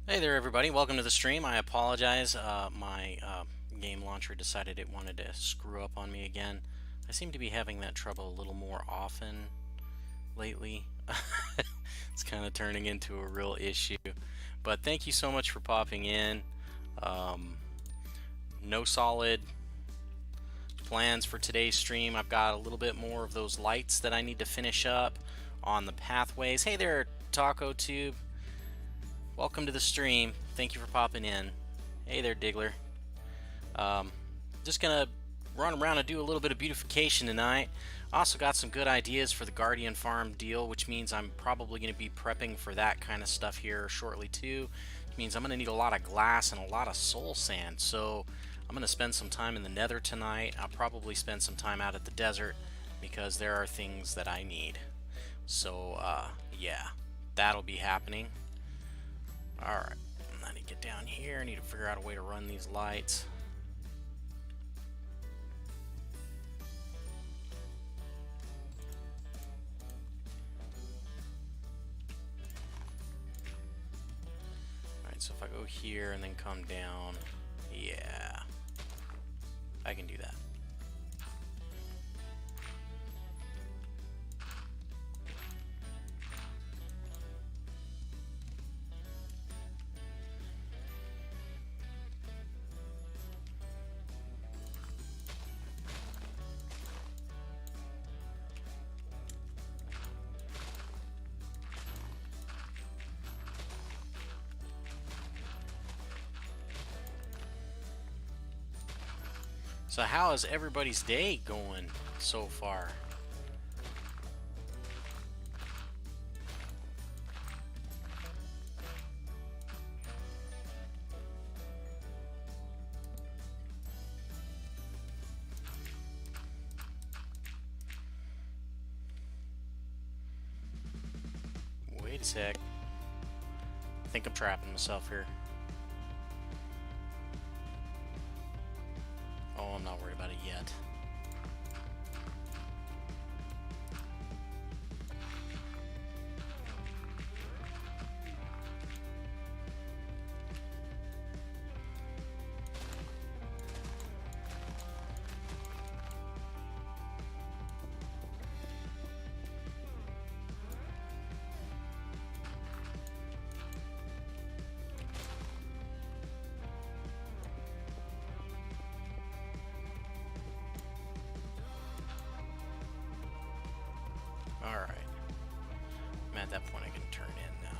Hey there, everybody. Welcome to the stream. I apologize. My game launcher decided it wanted to screw up on me again. I seem to be having that trouble a little more often lately. It's kind of turning into a real issue. But thank you so much for popping in. Um, no solid plans for today's stream. I've got a little bit more of those lights that I need to finish up on the pathways. Hey there, Taco Tube. Welcome to the stream. Thank you for popping in. Hey there, Diggler. Um, just gonna run around and do a little bit of beautification tonight. Also got some good ideas for the Guardian Farm deal, which means I'm probably going to be prepping for that kind of stuff here shortly too. Which means I'm going to need a lot of glass and a lot of soul sand. So I'm going to spend some time in the Nether tonight. I'll probably spend some time out at the desert because there are things that I need. So yeah, that'll be happening. Alright, I need to get down here. I need to figure out a way to run these lights. Alright, so if I go here and then come down, yeah, I can do that. So how is everybody's day going so far? Wait a sec. I think I'm trapping myself here. Oh, I'm not worried about it yet. Alright. I'm at that point I can turn in now.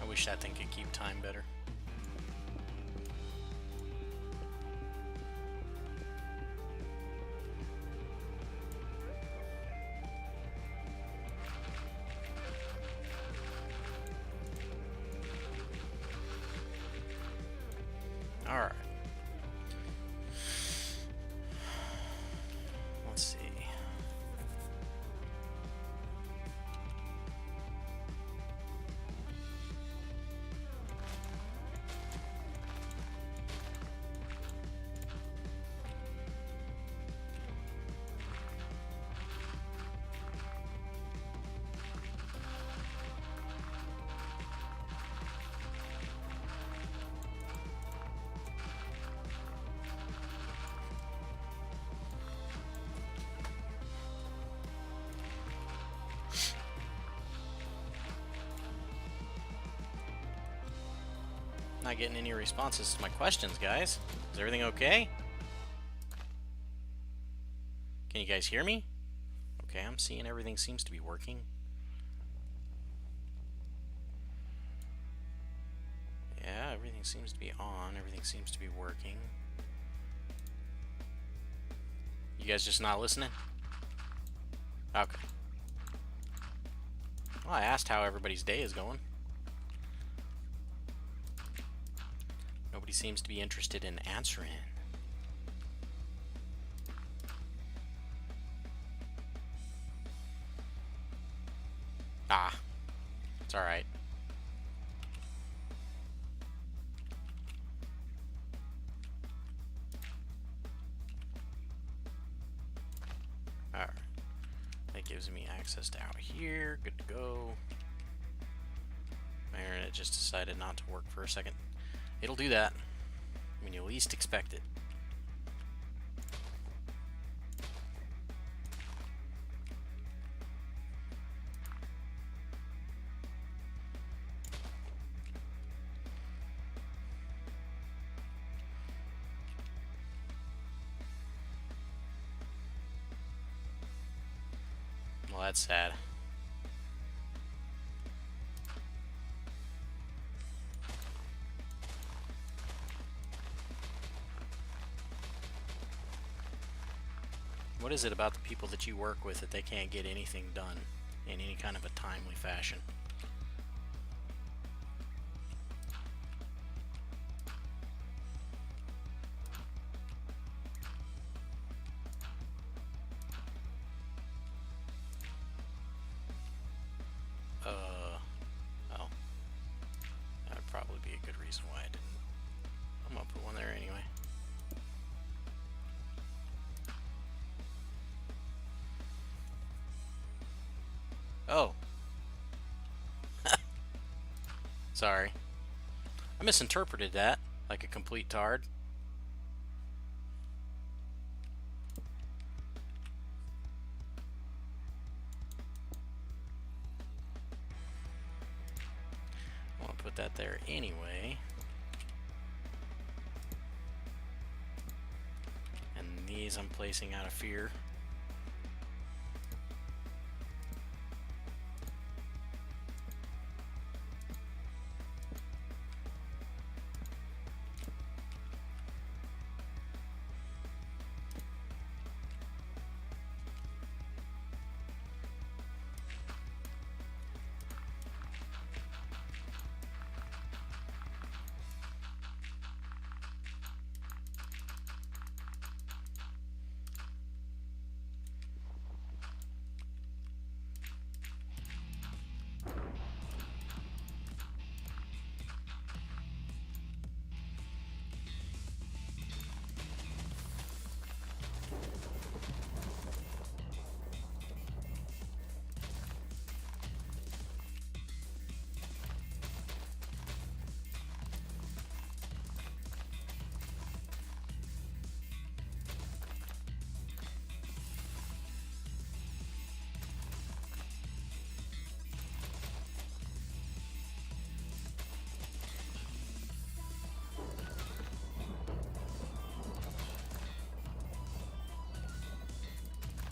I wish that thing could keep time better. Alright. Let's see. Not getting any responses to my questions, guys. Is everything okay? Can you guys hear me? Okay, I'm seeing everything seems to be working. Yeah, everything seems to be on. Everything seems to be working. You guys just not listening? Okay. Well, I asked how everybody's day is going. Nobody seems to be interested in answering. Ah, it's alright. access to out here. Good to go. My internet just decided not to work for a second. It'll do that when you least expect it. Well, that's sad. What is it about the people that you work with that they can't get anything done in any kind of a timely fashion? Oh. That would probably be a good reason why I didn't. I'm gonna put one there anyway. Oh. Sorry. I misinterpreted that like a complete tard. I want to put that there anyway. And these I'm placing out of fear.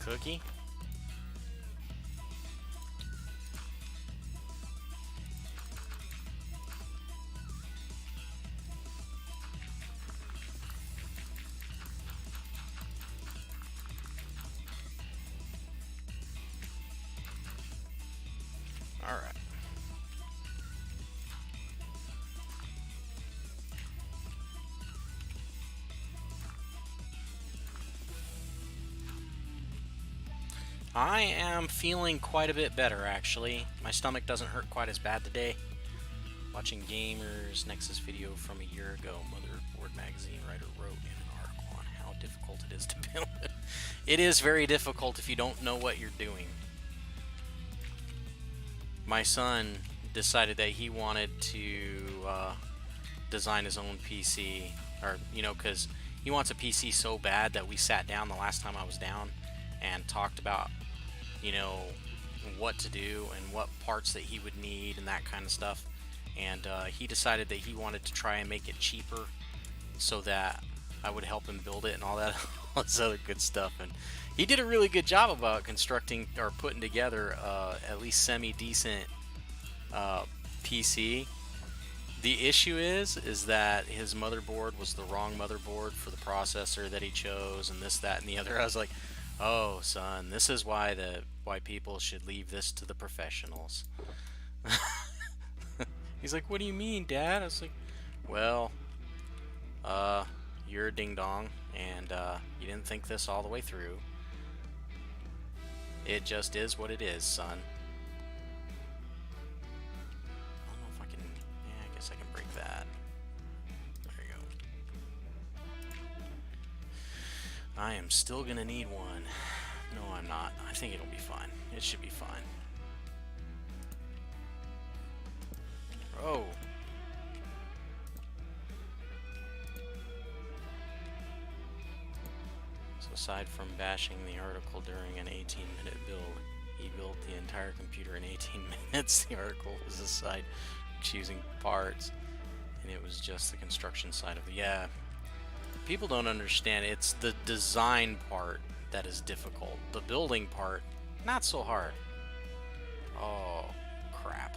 Cookie? All right. I am feeling quite a bit better, actually. My stomach doesn't hurt quite as bad today. Watching Gamers Nexus video from a year ago, Motherboard Magazine writer wrote in an article on how difficult it is to build it. It is very difficult if you don't know what you're doing. My son decided that he wanted to design his own PC, or, because he wants a PC so bad that we sat down the last time I was down and talked about, what to do and what parts that he would need and that kind of stuff. And he decided that he wanted to try and make it cheaper so that I would help him build it and all that, all this other good stuff. And he did a really good job about constructing or putting together at least semi-decent PC. The issue is that his motherboard was the wrong motherboard for the processor that he chose, and this, that, and the other. I was like, oh, son, this is why people should leave this to the professionals. He's like, what do you mean, Dad? I was like, well, you're a ding-dong, and you didn't think this all the way through. It just is what it is, son. I don't know if I can... Yeah, I guess I can break that. There you go. I am still gonna need one. No, I'm not. I think it'll be fine. It should be fine. Oh. So aside from bashing the article during an 18-minute build, he built the entire computer in 18 minutes. The article was aside choosing parts, and it was just the construction side of it. Yeah. People don't understand. It's the design part that is difficult. The building part, not so hard. Oh, crap.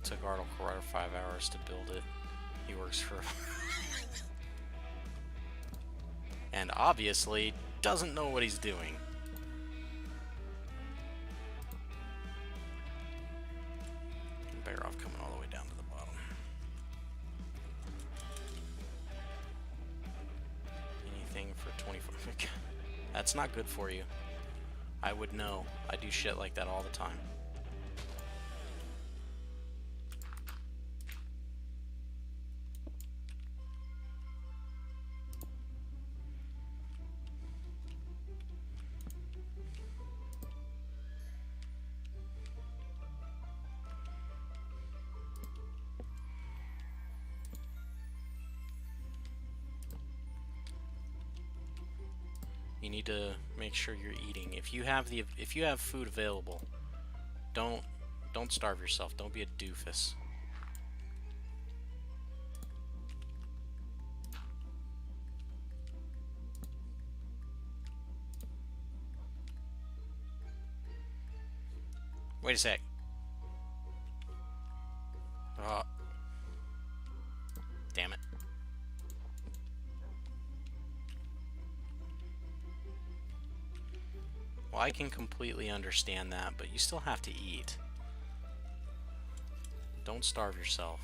Took Arnold Carter 5 hours to build it. He works for... and obviously doesn't know what he's doing. Better off coming all the way down to the bottom. Anything for 24... That's not good for you. I would know. I do shit like that all the time. You need to make sure you're eating. If you have food available, don't starve yourself. Don't be a doofus. Wait a sec. Oh. Damn it. Well, I can completely understand that, but you still have to eat. Don't starve yourself.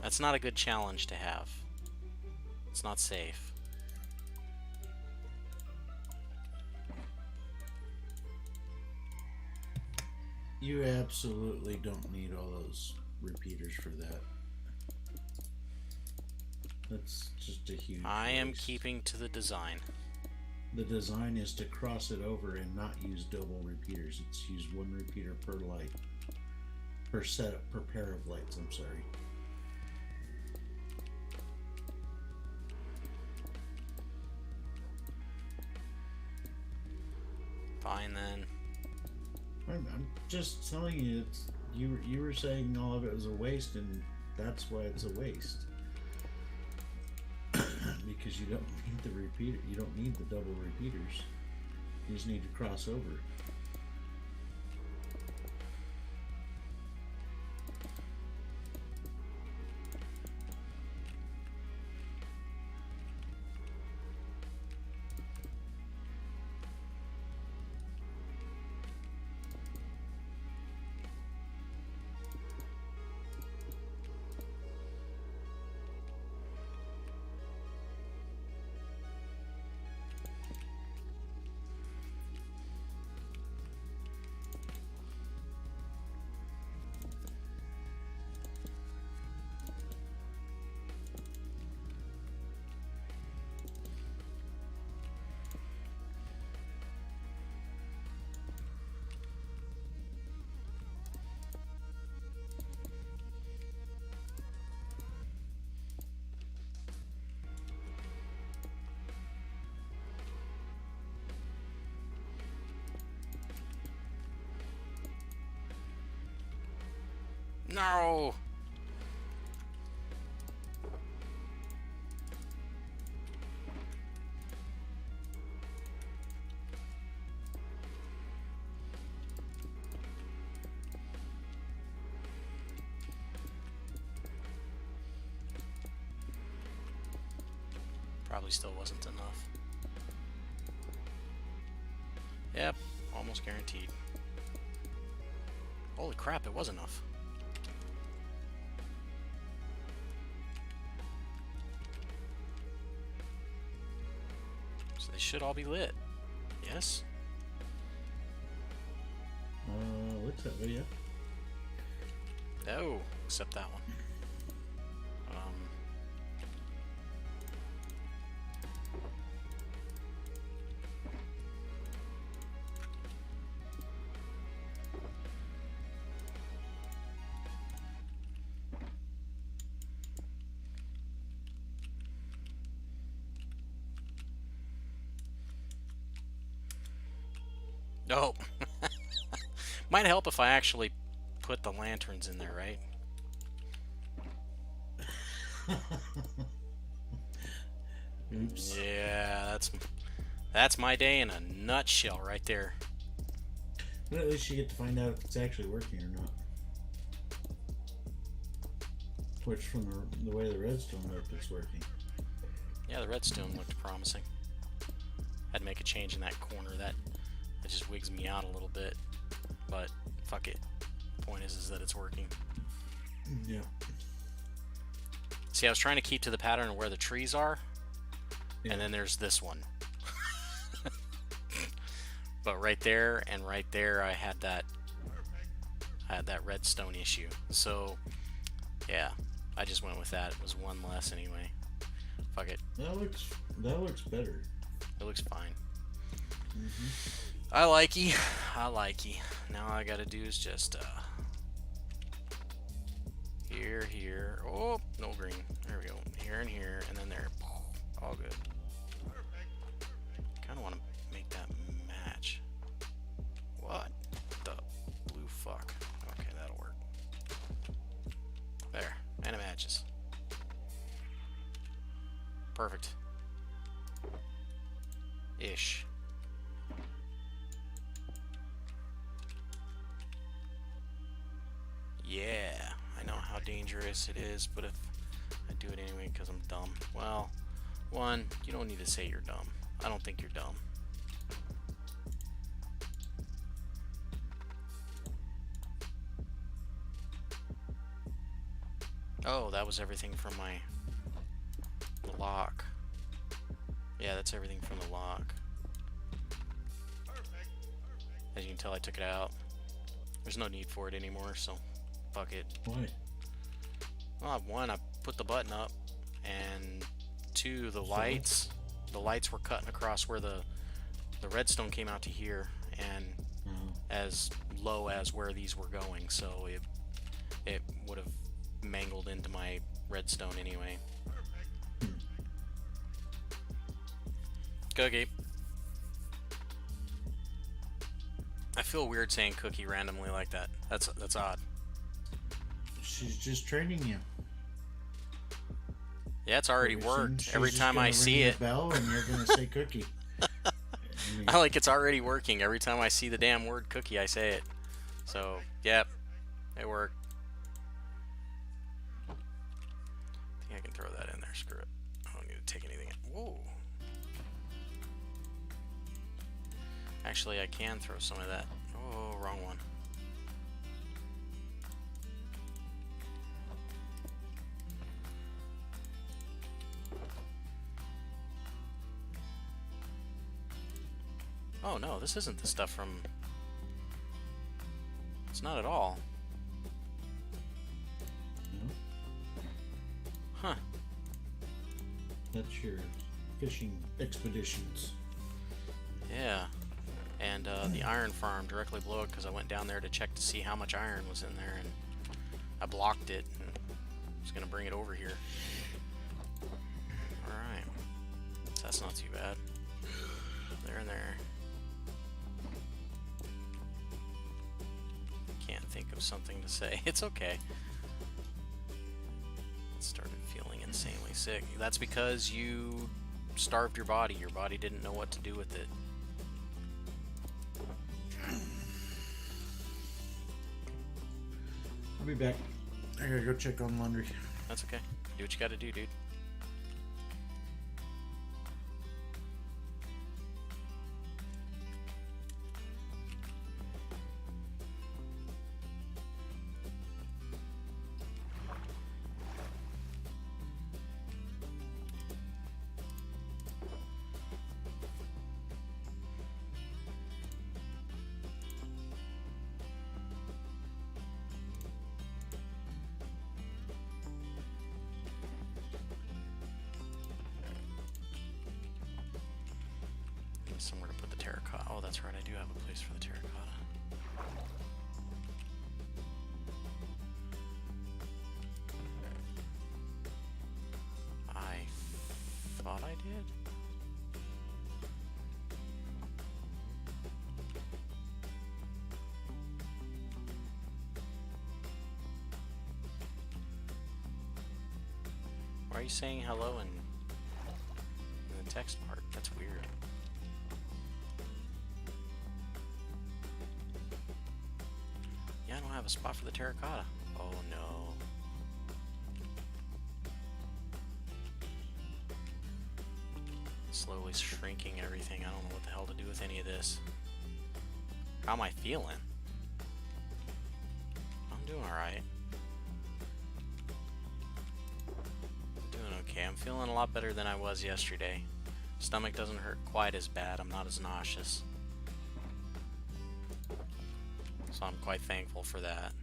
That's not a good challenge to have. It's not safe. You absolutely don't need all those repeaters for that. That's just a huge I am waste. keeping to the design. The design is to cross it over and not use double repeaters. It's use one repeater per light. Per pair of lights, I'm sorry. Fine then. I'm just telling you, it's you were saying all of it was a waste, and that's why it's a waste. Because you don't need the repeater, you don't need the double repeaters. You just need to cross over. No! probably still wasn't enough. Yep, almost guaranteed. Holy crap, it was enough. So they should all be lit. Yes? Looks that way, yeah. Oh, except that one. Oh. Might help if I actually put the lanterns in there, right? Oops. Yeah, that's my day in a nutshell right there. But at least you get to find out if it's actually working or not. Which, from the way the redstone looked, it's working. Yeah, the redstone looked promising. Had to make a change in that corner. That just wigs me out a little bit, but fuck it. Point is that it's working. Yeah. See, I was trying to keep to the pattern of where the trees are, Yeah. and then there's this one. But right there and right there, I had that redstone issue. So, yeah, I just went with that. It was one less anyway. Fuck it. That looks better. It looks fine. Mm-hmm. I likey. Now all I gotta do is just here. Oh, no green. There we go. Here and here, and then there. All good. Kind of want to make that match. What the blue fuck? Okay, that'll work. There, and it matches. Perfect. Ish. Yeah, I know how dangerous it is, but if I do it anyway because I'm dumb. Well, one, you don't need to say you're dumb. I don't think you're dumb. Oh, that was everything from the lock. Yeah, that's everything from the lock. As you can tell, I took it out. There's no need for it anymore, so fuck it. Why? Well, one, I put the button up, and two, the lights were cutting across where the redstone came out to here, and as low as where these were going, so it would have mangled into my redstone anyway. Cookie. I feel weird saying cookie randomly like that. That's odd. She's just training you. Yeah, it's already worked. Every time I see it, bell and you're gonna say cookie. I like it's already working. Every time I see the damn word cookie, I say it. So, yep, it worked. I think I can throw that in there. Screw it. I don't need to take anything. Whoa. Actually, I can throw some of that. Oh, wrong one. Oh no, this isn't the stuff from... It's not at all. No? Huh. That's your fishing expeditions. Yeah. And the iron farm directly below it, because I went down there to check to see how much iron was in there, and I blocked it, and I was going to bring it over here. Alright. So that's not too bad. There and there. Can't think of something to say. It's okay. Started feeling insanely sick. That's because you starved your body. Your body didn't know what to do with it. I'll be back. I gotta go check on laundry. That's okay. Do what you gotta do, dude. somewhere to put the terracotta. Oh, that's right, I do have a place for the terracotta. I thought I did. Why are you saying hello in the text part? That's weird. Yeah, I don't have a spot for the terracotta. Oh no. Slowly shrinking everything. I don't know what the hell to do with any of this. How am I feeling? I'm doing alright. Doing okay. I'm feeling a lot better than I was yesterday. Stomach doesn't hurt quite as bad. I'm not as nauseous. So I'm quite thankful for that.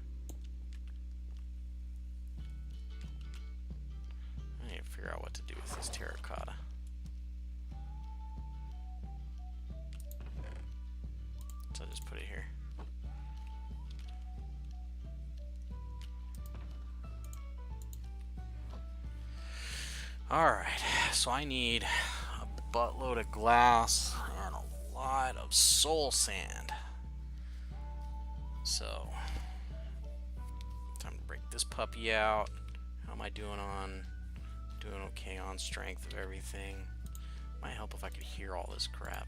I need to figure out what to do with this terracotta. So I'll just put it here. Alright, so I need a buttload of glass and a lot of soul sand. So, time to break this puppy out. How am I doing on? Doing okay on strength of everything. Might help if I could hear all this crap.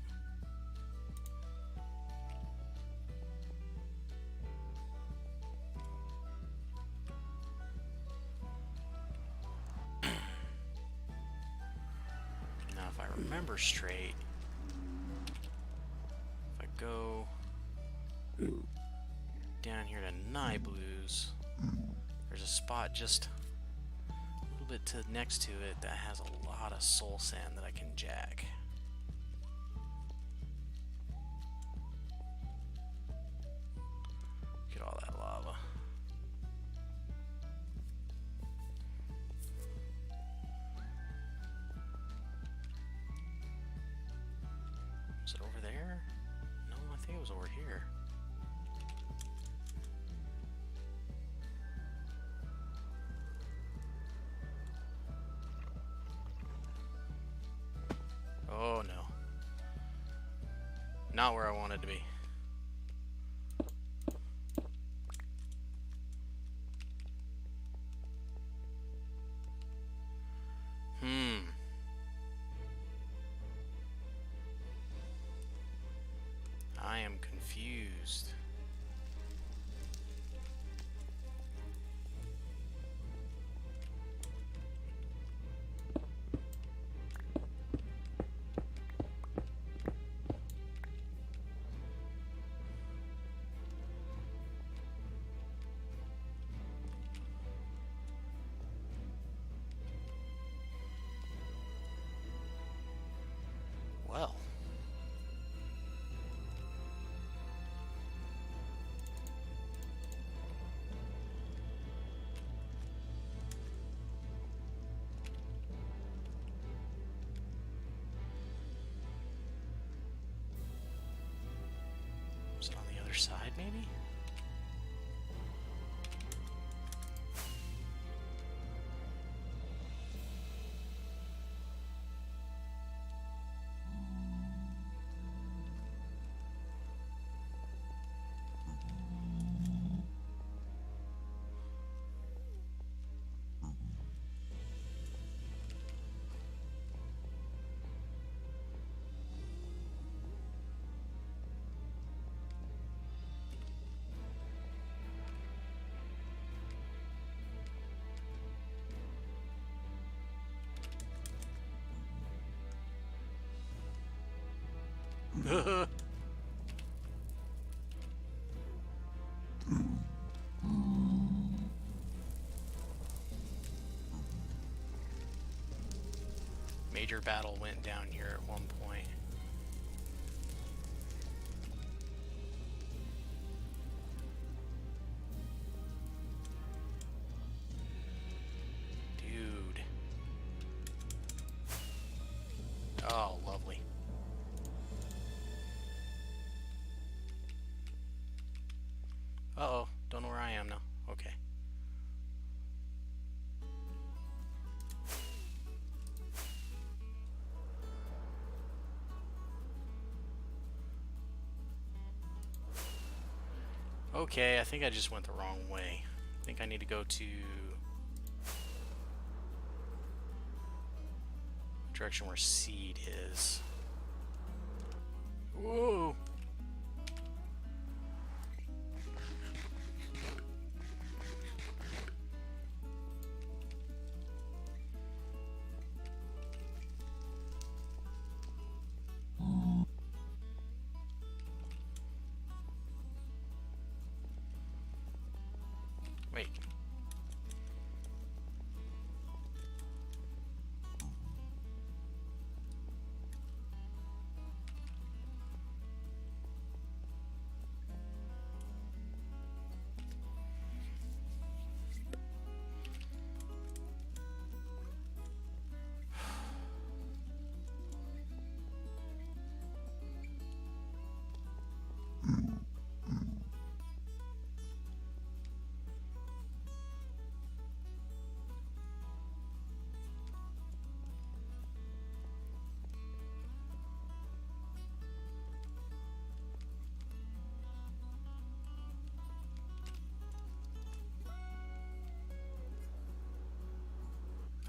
Now, if I remember straight, if I go down here to Niblues, there's a spot just a little bit next to it that has a lot of soul sand that I can jag. Look at all that lava. Is it over there? No, I think it was over here. Oh no. Not where I wanted to be. I am confused. Well. Is it on the other side, maybe? Major battle went down here at one point. Dude. Oh, lovely. Uh-oh, don't know where I am now. Okay. Okay, I think I just went the wrong way. I think I need to go to direction where seed is. Whoa! Wait.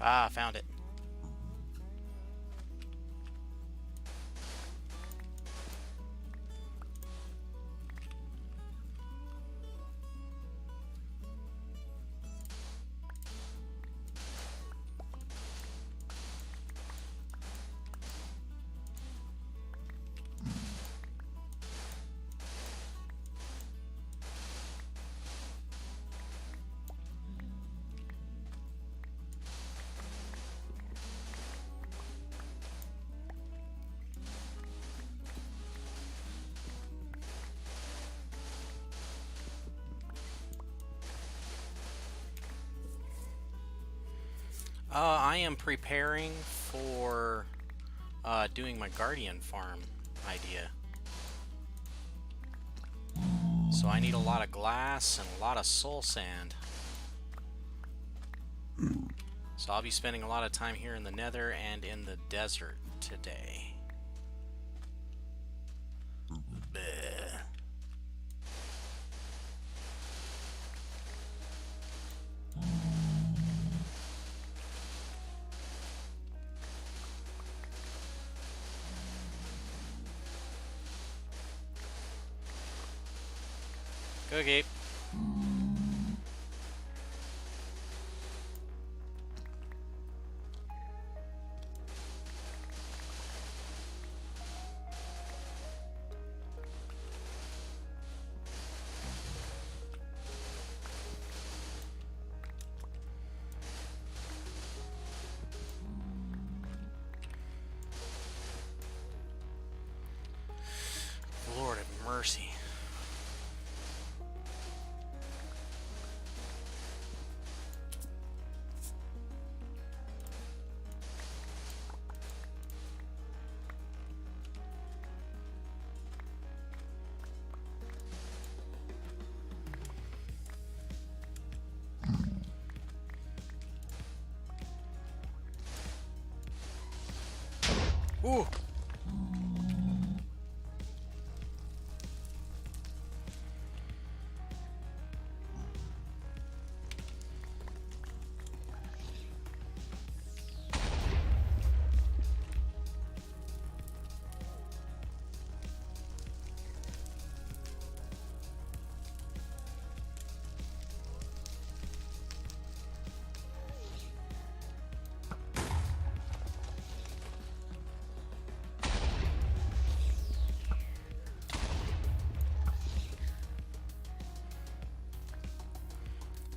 Ah, found it. I am preparing for doing my Guardian farm idea. So I need a lot of glass and a lot of soul sand. So I'll be spending a lot of time here in the Nether and in the desert today. Bleh. Go, Gabe. Lord have mercy. Ooh!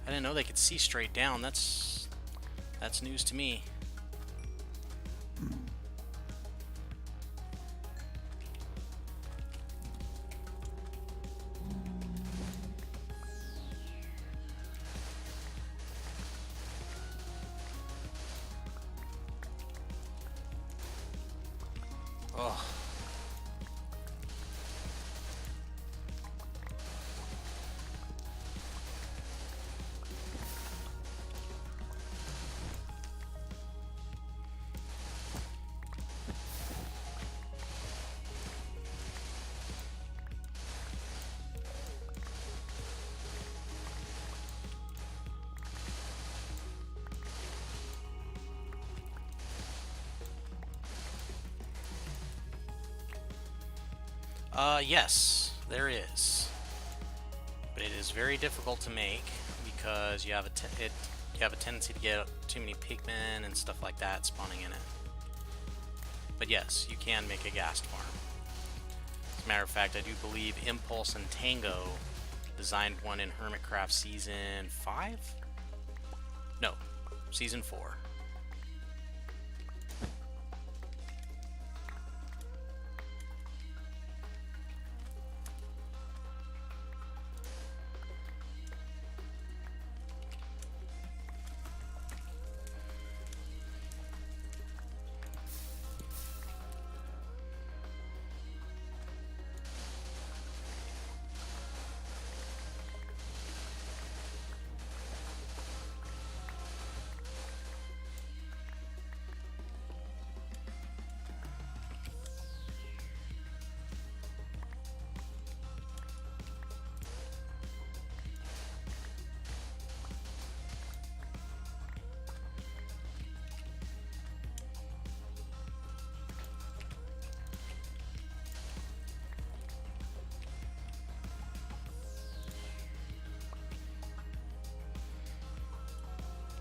I didn't know they could see straight down. That's news to me. Oh. Yes, there is. But it is very difficult to make because you have you have a tendency to get too many pigmen and stuff like that spawning in it. But yes, you can make a ghast farm. As a matter of fact, I do believe Impulse and Tango designed one in Hermitcraft Season 5? No, Season 4.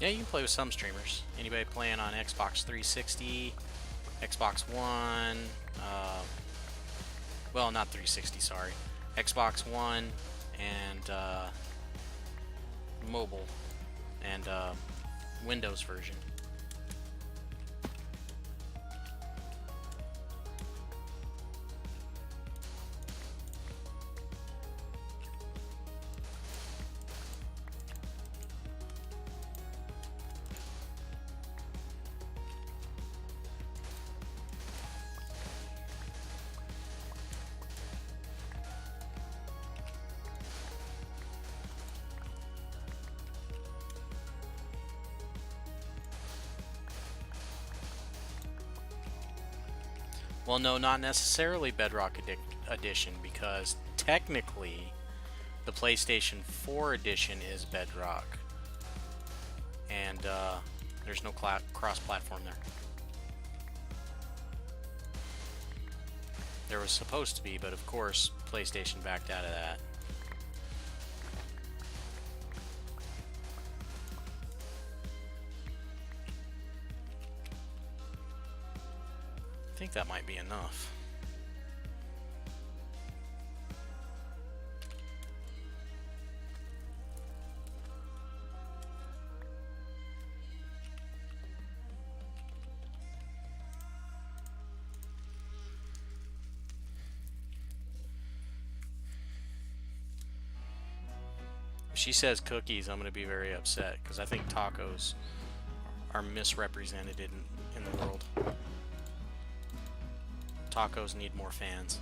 Yeah, you can play with some streamers. Anybody playing on Xbox 360, Xbox One, well, not 360, sorry. Xbox One and mobile and Windows version. Well, no, not necessarily Bedrock Edition, because technically the PlayStation 4 edition is Bedrock, and there's no cross-platform there. There was supposed to be, but of course PlayStation backed out of that. I think that might be enough. If she says cookies, I'm going to be very upset, because I think tacos are misrepresented in the world. Tacos need more fans.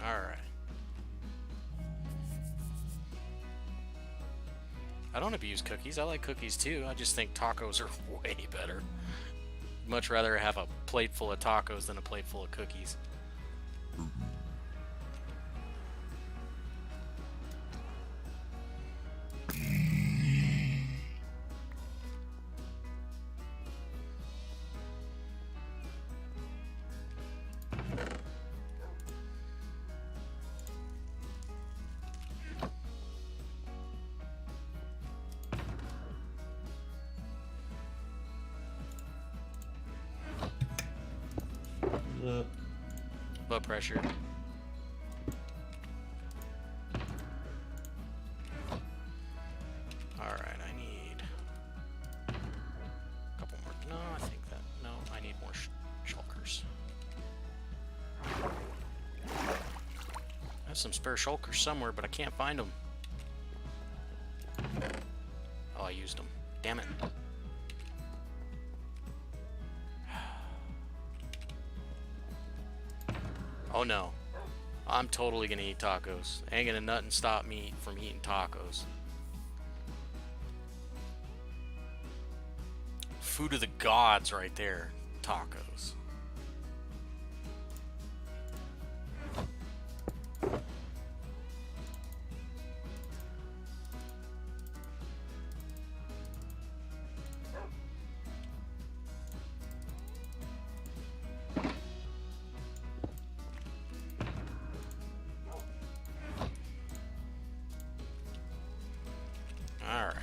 Alright. I don't abuse cookies. I like cookies too. I just think tacos are way better. Much rather have a plate full of tacos than a plate full of cookies. Blood pressure. Alright, I need a couple more. No, I think that. No, I need more shulkers. I have some spare shulkers somewhere, but I can't find them. Oh, I used them. Damn it. Oh no. I'm totally gonna eat tacos. Ain't gonna nothing stop me from eating tacos. Food of the gods right there. Tacos. Alright.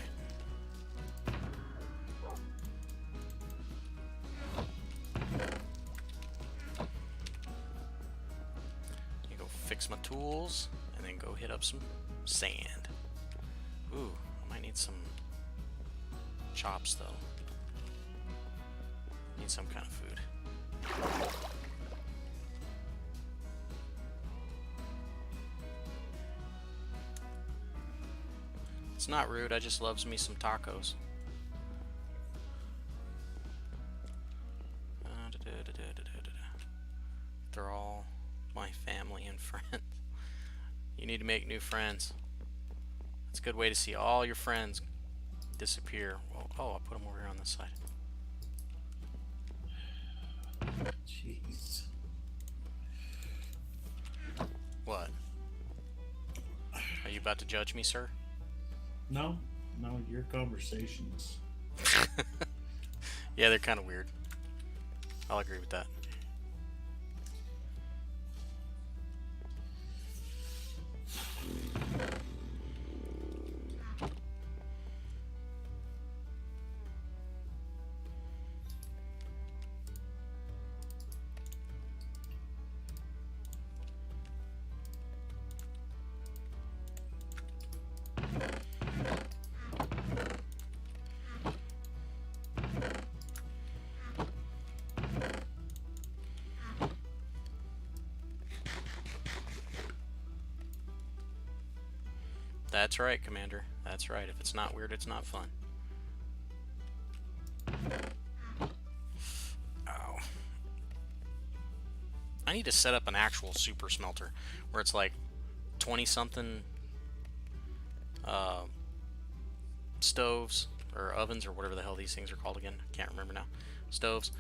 You go fix my tools, and then go hit up some sand. Ooh, I might need some chops, though. Need some kind of food. It's not rude, I just loves me some tacos. They're all my family and friends. You need to make new friends. It's a good way to see all your friends disappear. Oh, I put them over here on this side. Jeez. What? Are you about to judge me, sir? No, your conversations. Yeah, they're kind of weird. I'll agree with that. That's right, Commander. That's right. If it's not weird, it's not fun. Ow. I need to set up an actual super smelter where it's like 20-something stoves or ovens or whatever the hell these things are called again. I can't remember now. Stoves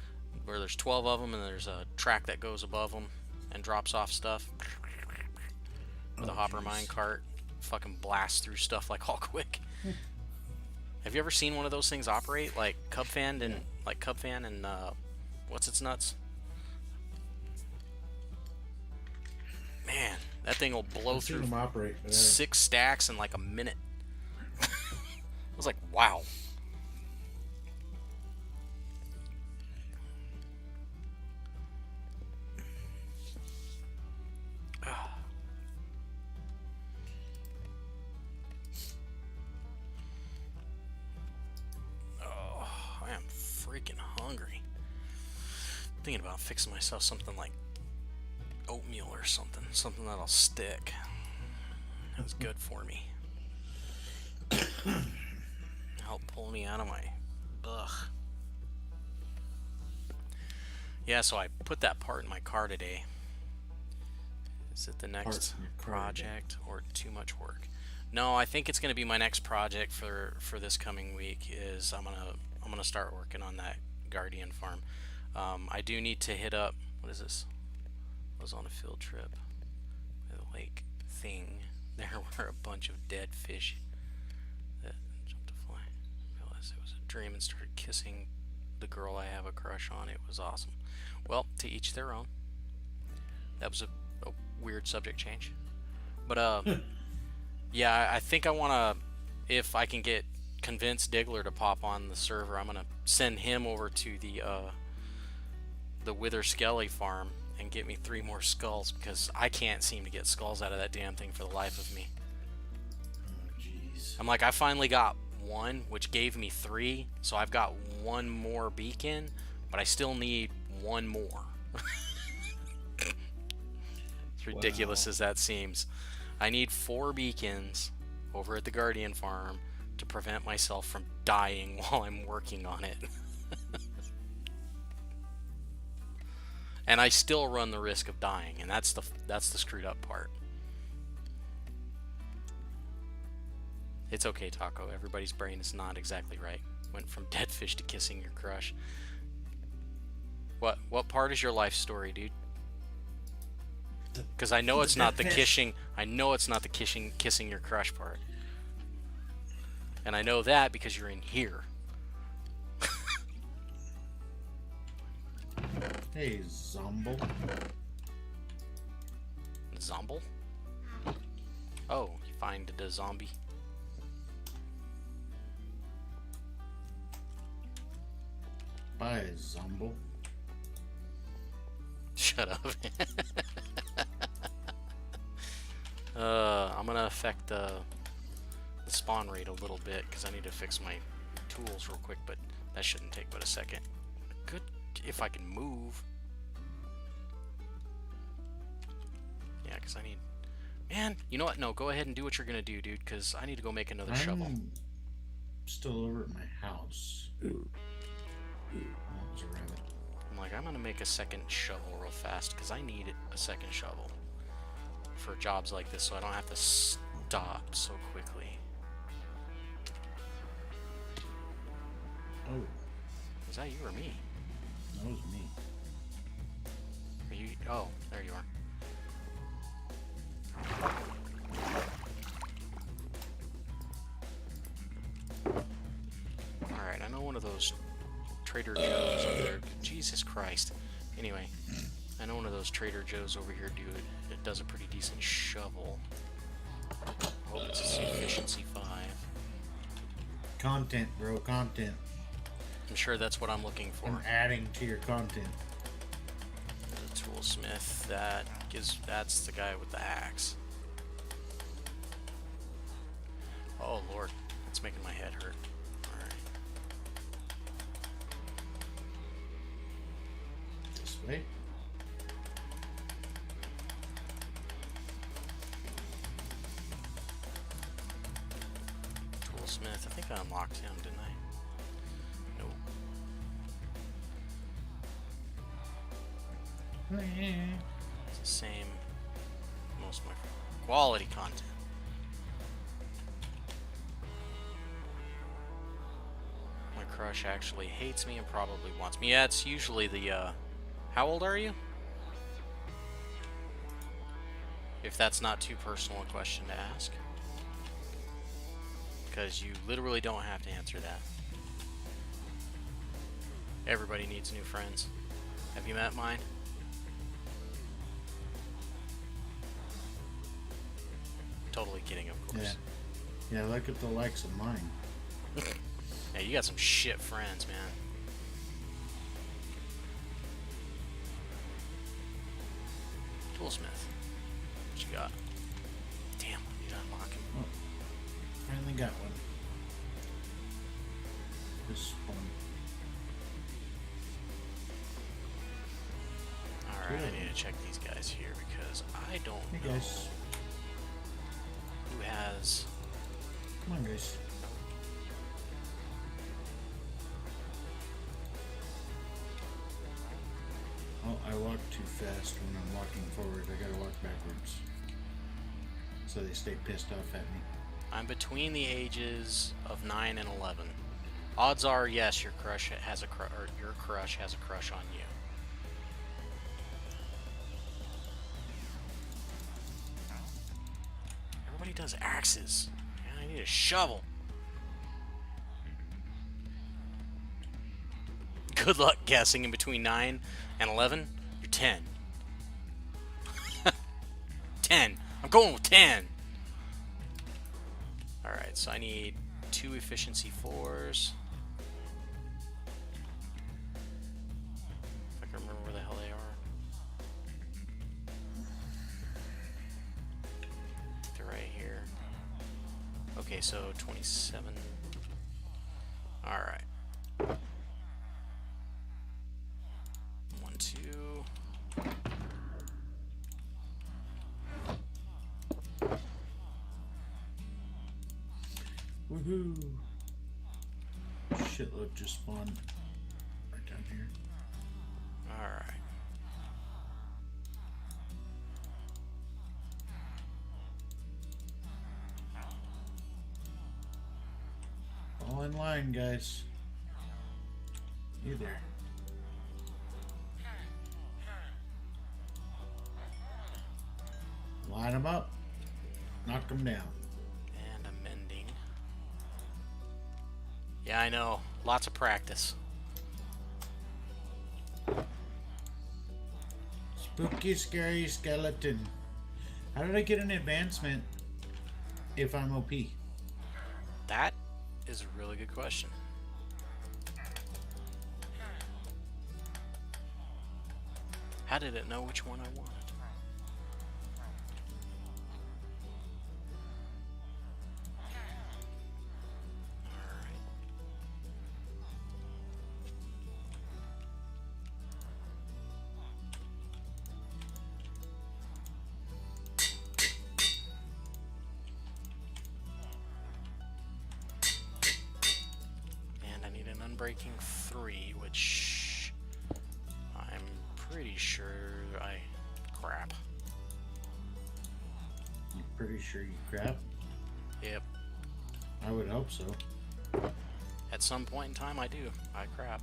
where there's 12 of them and there's a track that goes above them and drops off stuff with a hopper mine cart. Fucking blast through stuff like all quick. Have you ever seen one of those things operate, like Cubfan and what's its nuts? Man, that thing will blow I've seen through them operate, but 6 stacks in like a minute. I was like, wow. Freaking hungry. Thinking about fixing myself something like oatmeal or something that'll stick. That's good for me. Help pull me out of my Yeah, so I put that part in my car today. Is it the next project or too much work? No, I think it's going to be my next project for this coming week. Is I'm gonna start working on that Guardian farm. I do need to hit up. What is this? I was on a field trip with a lake thing. There were a bunch of dead fish that jumped a fly. I realized it was a dream and started kissing the girl I have a crush on. It was awesome. Well, to each their own. That was a weird subject change, but yeah, I think I want to, if I can convince Diggler to pop on the server, I'm gonna send him over to the Wither Skelly farm and get me 3 more skulls, because I can't seem to get skulls out of that damn thing for the life of me. Oh, jeez. I'm like, I finally got 1, which gave me 3, so I've got 1 more beacon, but I still need 1 more. As ridiculous as that seems. I need 4 beacons over at the Guardian Farm to prevent myself from dying while I'm working on it. And I still run the risk of dying, and that's the screwed up part. It's okay, Taco. Everybody's brain is not exactly right. Went from dead fish to kissing your crush. What part is your life story, dude? Because I know it's not the kissing. I know it's not the kissing your crush part. And I know that because you're in here. Hey, Zomble. Zomble? Oh, you find a zombie. Bye, Zomble. Shut up. I'm gonna affect the spawn rate a little bit because I need to fix my tools real quick, but that shouldn't take but a second. Good if I can move. Yeah, because I need... Man, you know what? No, go ahead and do what you're gonna do, dude, because I need to go make another shovel. Still over at my house. Ooh. That was a rabbit. I'm like, I'm gonna make a second shovel real fast because I need a second shovel for jobs like this, so I don't have to stop so quickly. Oh. Was that you or me? That was me. Are you? Oh, there you are. Alright, I know one of those Trader Joe's over there. Jesus Christ. Anyway, I know one of those Trader Joe's over here it does a pretty decent shovel. I hope it's a efficiency 5. Content, bro, content. I'm sure that's what I'm looking for. I'm adding to your content. The toolsmith, that's the guy with the axe. Oh Lord, that's making my head hurt. Alright. This way. Toolsmith, I think I unlocked him, didn't I? Nope. It's the same. Most of my quality content. My crush actually hates me and probably wants me. Yeah, it's usually the, how old are you? If that's not too personal a question to ask. Because you literally don't have to answer that. Everybody needs new friends. Have you met mine? Totally kidding, of course. Yeah, look at the likes of mine. Yeah, you got some shit friends, man. Toolsmith. What you got? Damn, I need to unlock him. Oh, finally got one. This one. Alright, I need to check these guys here because I don't Hey know guys. who has... Come on, guys. Oh, I walk too fast when I'm walking forward. I gotta walk backwards. So they stay pissed off at me. I'm between the ages of 9 and 11. Odds are, yes, your crush has a crush on you. Everybody does axes. Man, I need a shovel. Good luck guessing in between 9 and 11. You're 10. 10. I'm going with 10. Alright, so I need 2 efficiency 4s. If I can remember where the hell they are. here. Okay, so 27. Alright. 1, 2. Woohoo! Shitload just spawned right down here. Alright. All in line, guys. You there. Line them up. Knock them down. And I'm mending. Yeah, I know. Lots of practice. Spooky, scary skeleton. How did I get an advancement if I'm OP? That is a really good question. How did it know which one I wanted? Alright. And I need an unbreaking 3, which I'm pretty sure I crap. I'm pretty sure you crap. Yep. I would hope so. At some point in time I do. I crap.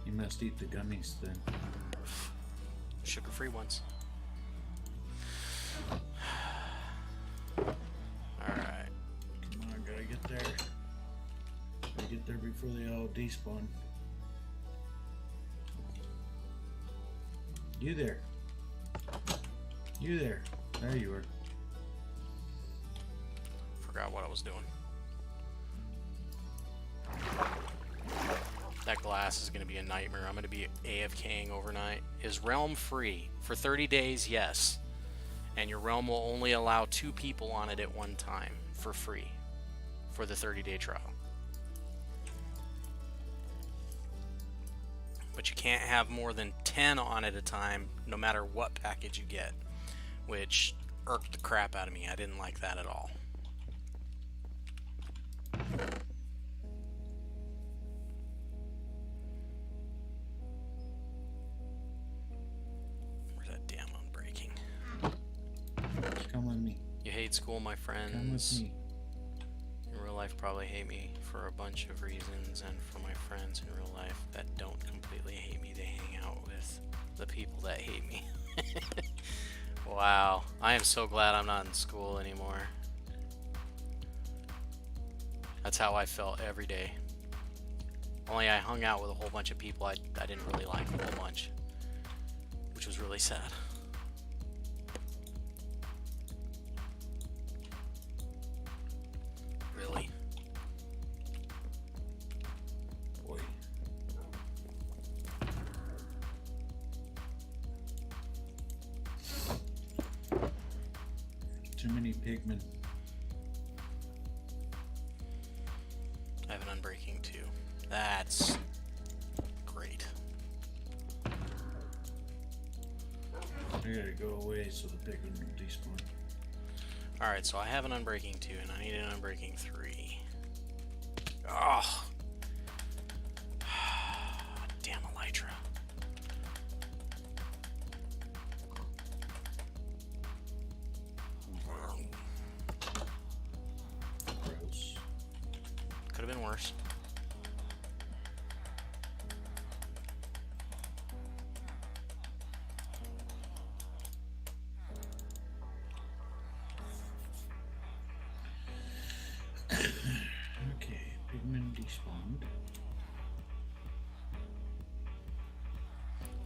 You must eat the gummies then. Sugar-free ones. Alright. Come on, gotta get there. Gotta get there before they all despawn. You there. You there. There you are. Forgot what I was doing. That glass is going to be a nightmare. I'm going to be AFKing overnight. Is realm free? For 30 days, yes. And your realm will only allow 2 people on it at one time for free for the 30-day trial. But you can't have more than 10 on at a time, no matter what package you get, which irked the crap out of me. I didn't like that at all. Where's that damn unbreaking? Come with me. You hate school, my friends. Come with me. In real life, probably hate me for a bunch of reasons, and for my friends in real life that don't completely hate me, they hang out with the people that hate me. Wow, I am so glad I'm not in school anymore. That's how I felt every day. Only I hung out with a whole bunch of people I didn't really like a whole bunch, which was really sad. Really. Boy. Too many pigmen. I have an unbreaking too. That's great. I gotta go away so the pigmen will despawn. Alright, so I have an unbreaking 2 and I need an unbreaking 3. Oh! Damn Elytra. Gross. Could have been worse. Okay, pigmen despawned.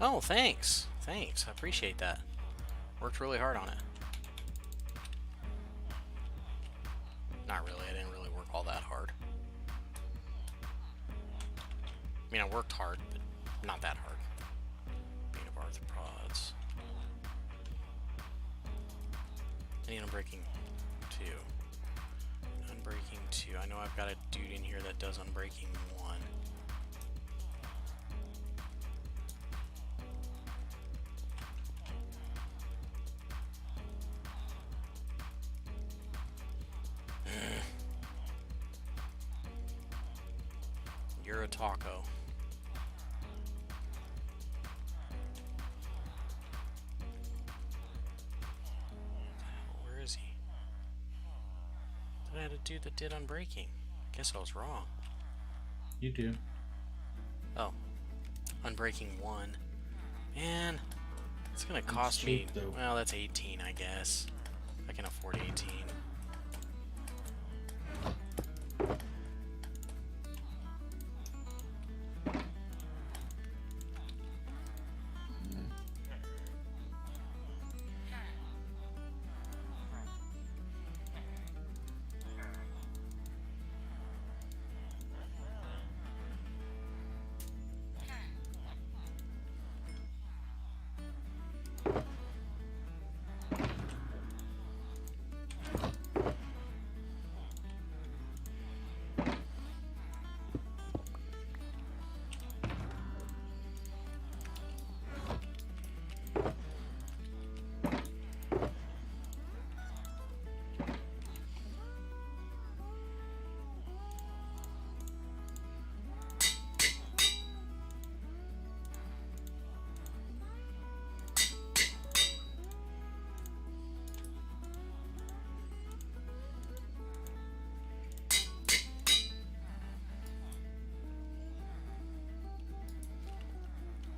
Oh, thanks. Thanks. I appreciate that. Worked really hard on it. Not really. I didn't really work all that hard. I mean, I worked hard, but not that hard. Vein of arthropods. I need unbreaking 2. Unbreaking 2. I know I've got a dude in here that does unbreaking 1. You're a taco. Where is he? I had a dude that did unbreaking. Guess I was wrong. You do. Oh. Unbreaking 1. Man, it's gonna cost me. Cheap, though. Well, that's 18, I guess. I can afford 18.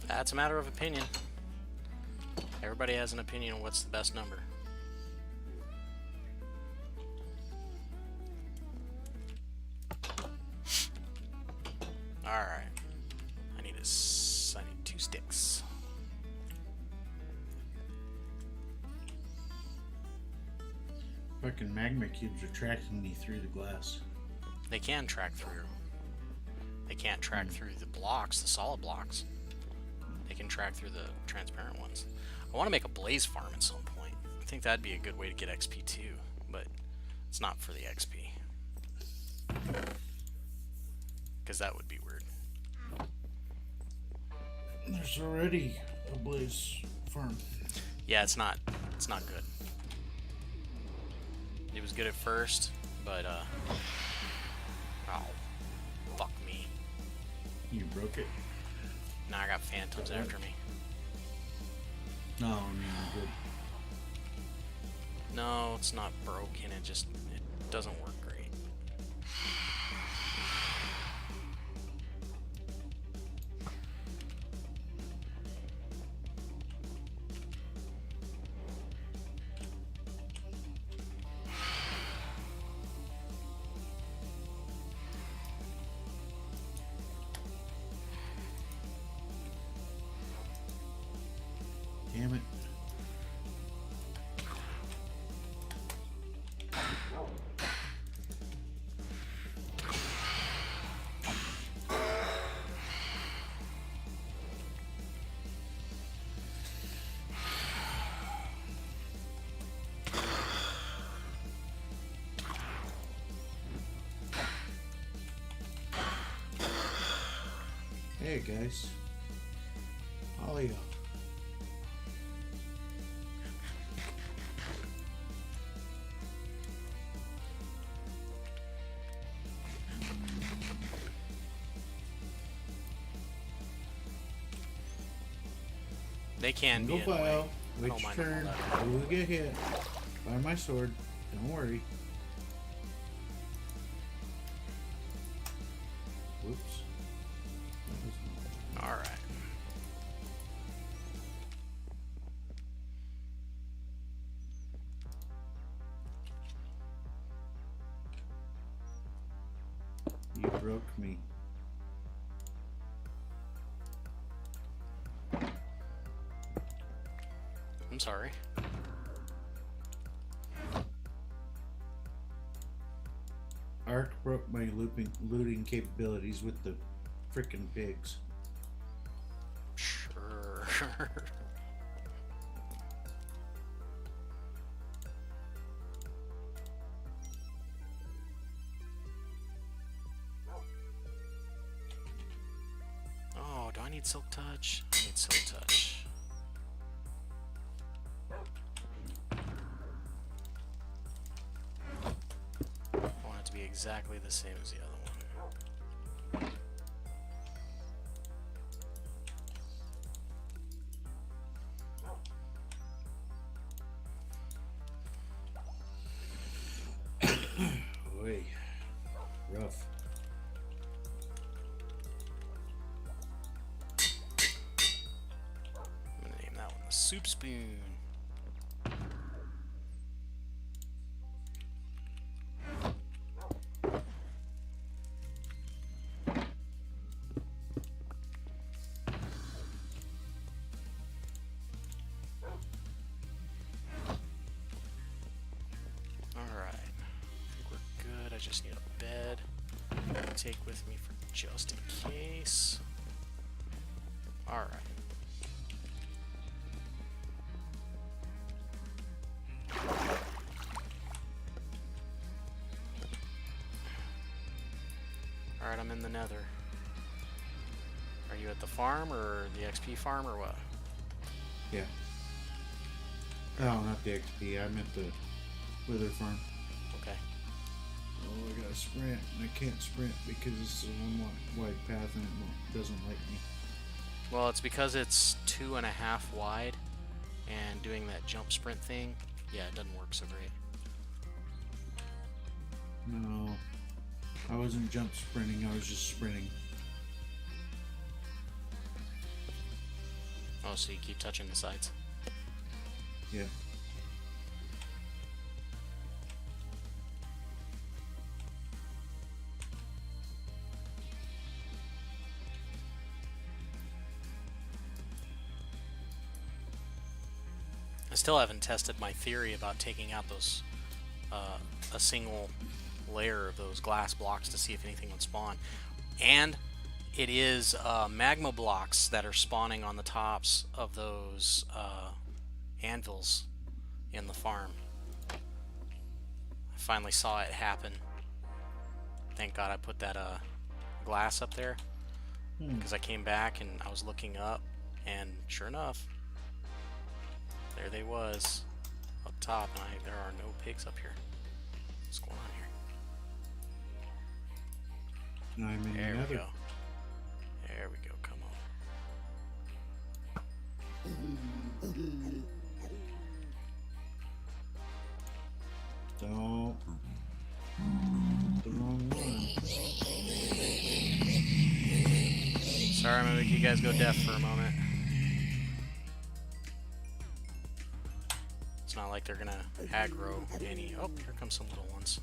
That's a matter of opinion. Everybody has an opinion on what's the best number. Alright. I need 2 sticks. Fucking magma cubes are tracking me through the glass. They can track through. They can't track through the blocks, the solid blocks. They can track through the transparent ones. I want to make a blaze farm at some point. I think that'd be a good way to get XP too, but it's not for the XP. Because that would be weird. There's already a blaze farm. Yeah, it's not good. It was good at first, but oh, fuck me. You broke it? Now I got phantoms after me. No, I mean, good. No, it's not broken. It doesn't work great. Damn it. Hey guys. Ollie. They can be Single in the way. file. I Which don't mind them turn? all that. Who will get hit by my sword? Don't worry. Whoops. That was All right. You broke me. I'm sorry. Ark broke my looting capabilities with the frickin' pigs. Sure. need Silk Touch. I need Silk Touch. I want it to be exactly the same as the other one. Oy. Rough. I'm gonna name that one the Soup Spoon. Alright. I think we're good. I just need a bed to take with me for just in case. Alright. Alright, I'm in the Nether. Are you at the farm or the XP farm or what? Yeah. Oh, not the XP. I meant the Wither farm. Okay. Oh, I gotta sprint, and I can't sprint because it's a one wide path and it doesn't like me. Well, it's because it's 2.5 wide, and doing that jump sprint thing, yeah, it doesn't work so great. No, I wasn't jump sprinting. I was just sprinting. Oh, so you keep touching the sides. Yeah. I still haven't tested my theory about taking out those a single layer of those glass blocks to see if anything would spawn. And it is magma blocks that are spawning on the tops of those anvils in the farm. I finally saw it happen. Thank God I put that glass up there, because I came back and I was looking up, and sure enough, there they was up top, and there are no pigs up here. What's going on here? I'm in There we another. go. There we go. Come on. Don't. The wrong one. Sorry, I'm gonna make you guys go deaf for a moment. It's not like they're gonna aggro any. Oh, here come some little ones.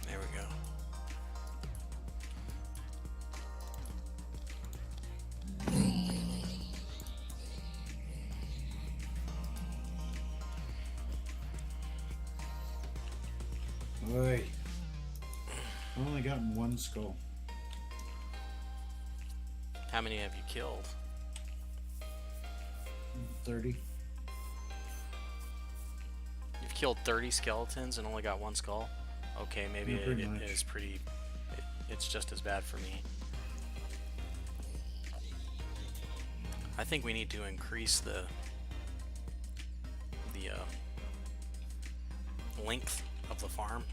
There we go. Oi. I've only gotten one skull. How many have you killed? 30. You've killed 30 skeletons and only got one skull? Okay, maybe Yeah, pretty much. it is pretty... it's just as bad for me. I think we need to increase the length of the farm.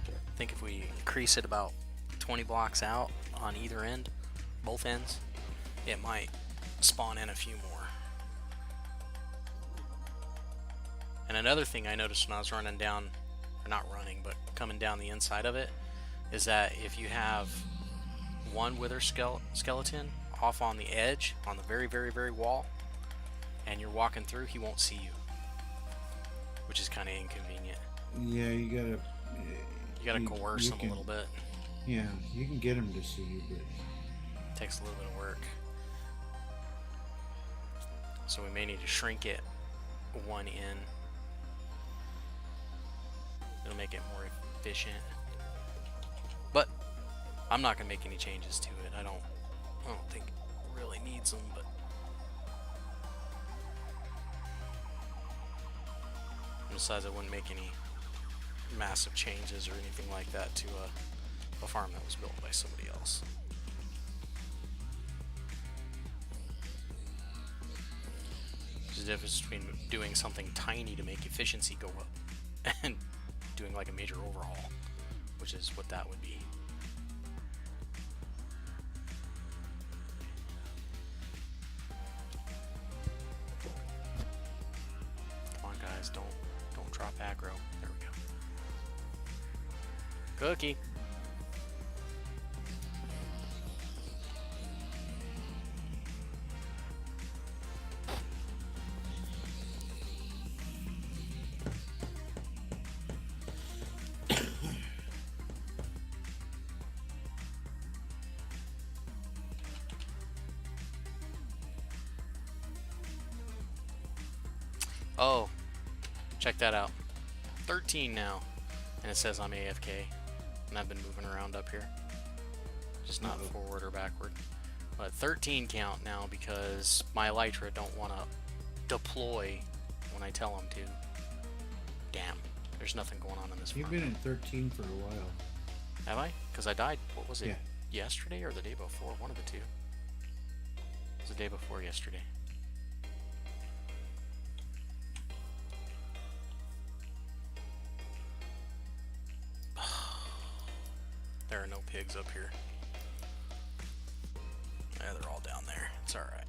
I think if we increase it about 20 blocks out on either end, both ends, it might spawn in a few more. And another thing I noticed when I was running down, or not running, but coming down the inside of it, is that if you have one wither skeleton off on the edge, on the very, very, very wall, and you're walking through, he won't see you, which is kind of inconvenient. Yeah, you gotta. You gotta coerce him a little bit. Yeah, you can get him to see you, but Takes a little bit of work. So we may need to shrink it one in. It'll make it more efficient. But I'm not gonna make any changes to it. I don't think it really needs them, but besides, I wouldn't make any massive changes or anything like that to a farm that was built by somebody else. There's a difference between doing something tiny to make efficiency go up and doing like a major overhaul, which is what that would be. Come on, guys, don't drop aggro. There we go. Cookie. Oh, check that out. 13 now. And it says I'm AFK. And I've been moving around up here. Just not forward or backward. But 13 count now because my Elytra don't want to deploy when I tell them to. Damn. There's nothing going on in this You've farm. been in 13 for a while. Have I? Because I died, what was it? Yeah. Yesterday or the day before? One of the two. It was the day before yesterday. There are no pigs up here. Yeah, they're all down there. It's alright.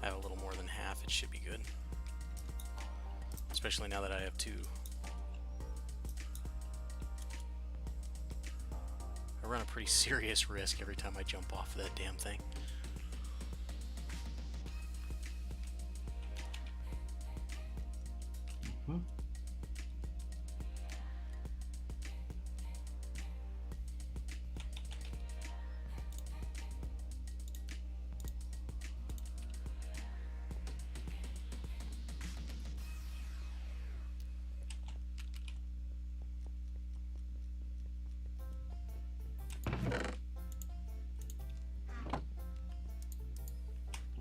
I have a little more than half. It should be good. Especially now that I have 2. I run a pretty serious risk every time I jump off of that damn thing. Huh?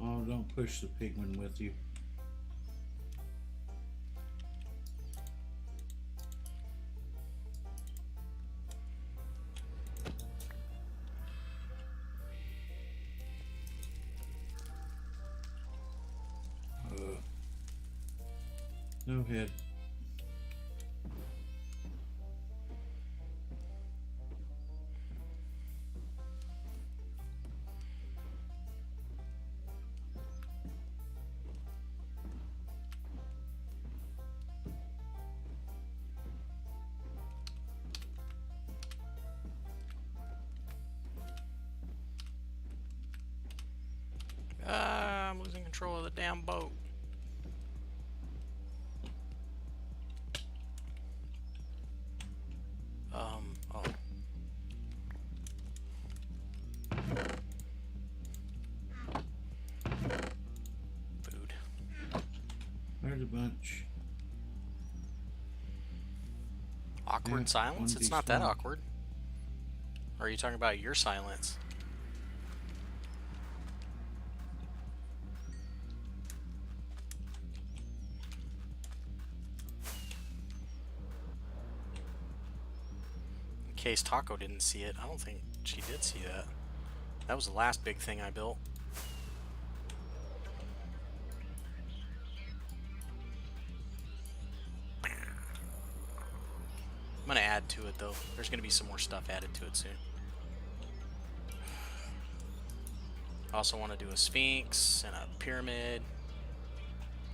Oh, don't push the pigman with you. No head. Ah, I'm losing control of the damn boat. Oh. Food. There's a bunch. Awkward Yeah, silence? one It's be not that small. awkward. Or are you talking about your silence? In case Taco didn't see it, I don't think she did see that. That was the last big thing I built. I'm gonna add to it though. There's gonna be some more stuff added to it soon. I also want to do a Sphinx and a pyramid.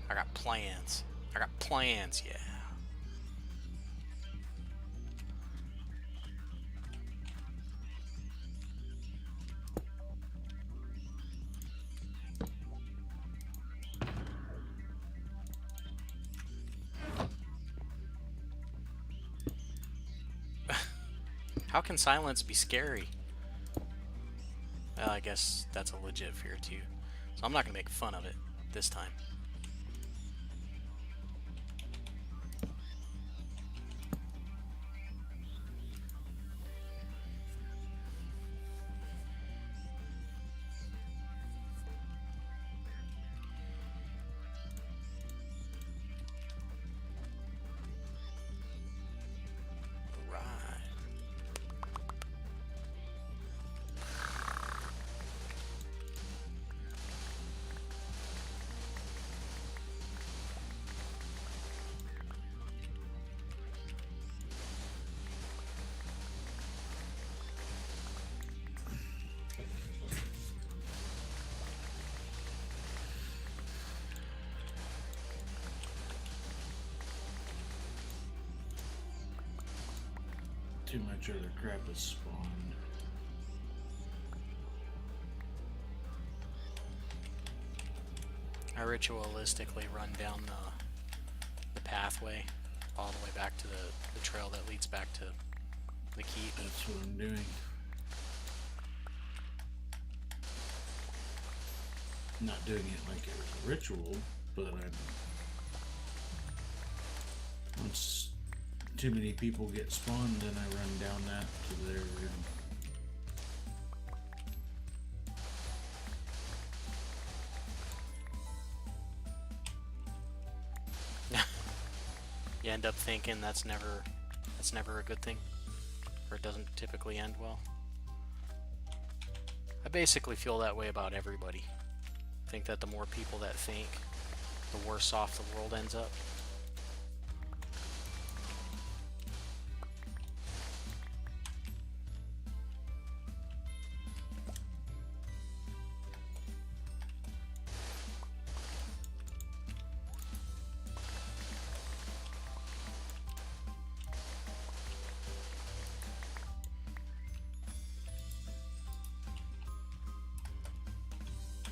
I got plans. I got plans, yeah. How can silence be scary? Well, I guess that's a legit fear too. So I'm not gonna make fun of it this time. Too much other crap has spawned. I ritualistically run down the pathway all the way back to the trail that leads back to the keep. That's what I'm doing. Not doing it like it was a ritual, but I'm... Once too many people get spawned, then I run down that to their... You end up thinking that's never a good thing, or it doesn't typically end well. I basically feel that way about everybody. I think that the more people that think, the worse off the world ends up.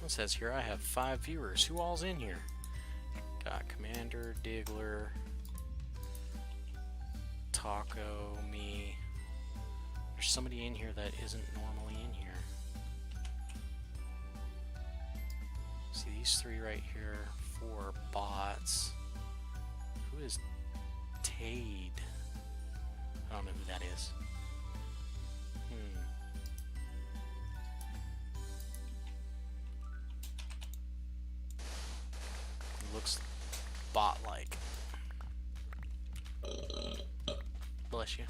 It says here I have 5 viewers. Who all's in here? Got Commander, Diggler, Taco, me. There's somebody in here that isn't normally in here. See these 3 right here, 4 bots. Who is Tade? I don't know who that is. Looks bot-like. Bless you.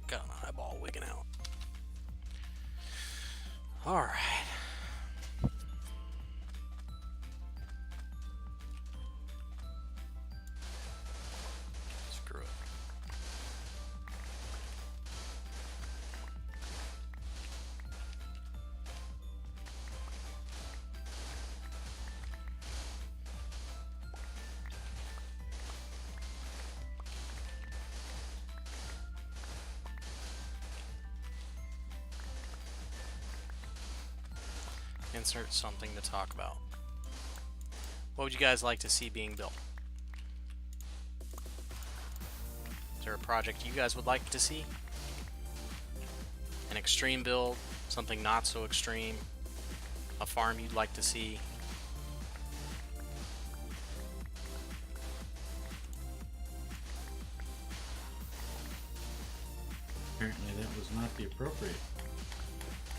Got an eyeball wigging out. Alright. Screw it. Insert something to talk about. What would you guys like to see being built? Is there a project you guys would like to see? An extreme build, something not so extreme, a farm you'd like to see? Apparently that was not the appropriate.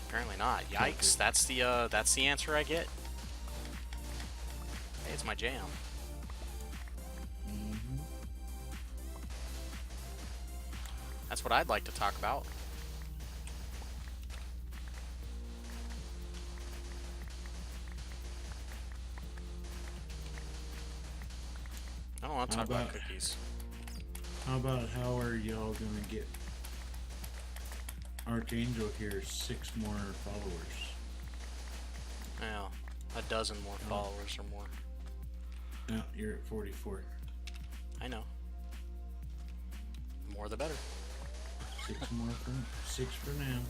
Apparently not. Yikes! That's the answer I get. Hey, it's my jam. That's what I'd like to talk about. I don't want to talk about cookies. How about how are y'all gonna get Archangel here 6 more followers? Well, a dozen more followers or more. No, you're at 44. I know. The more the better. 6 for now.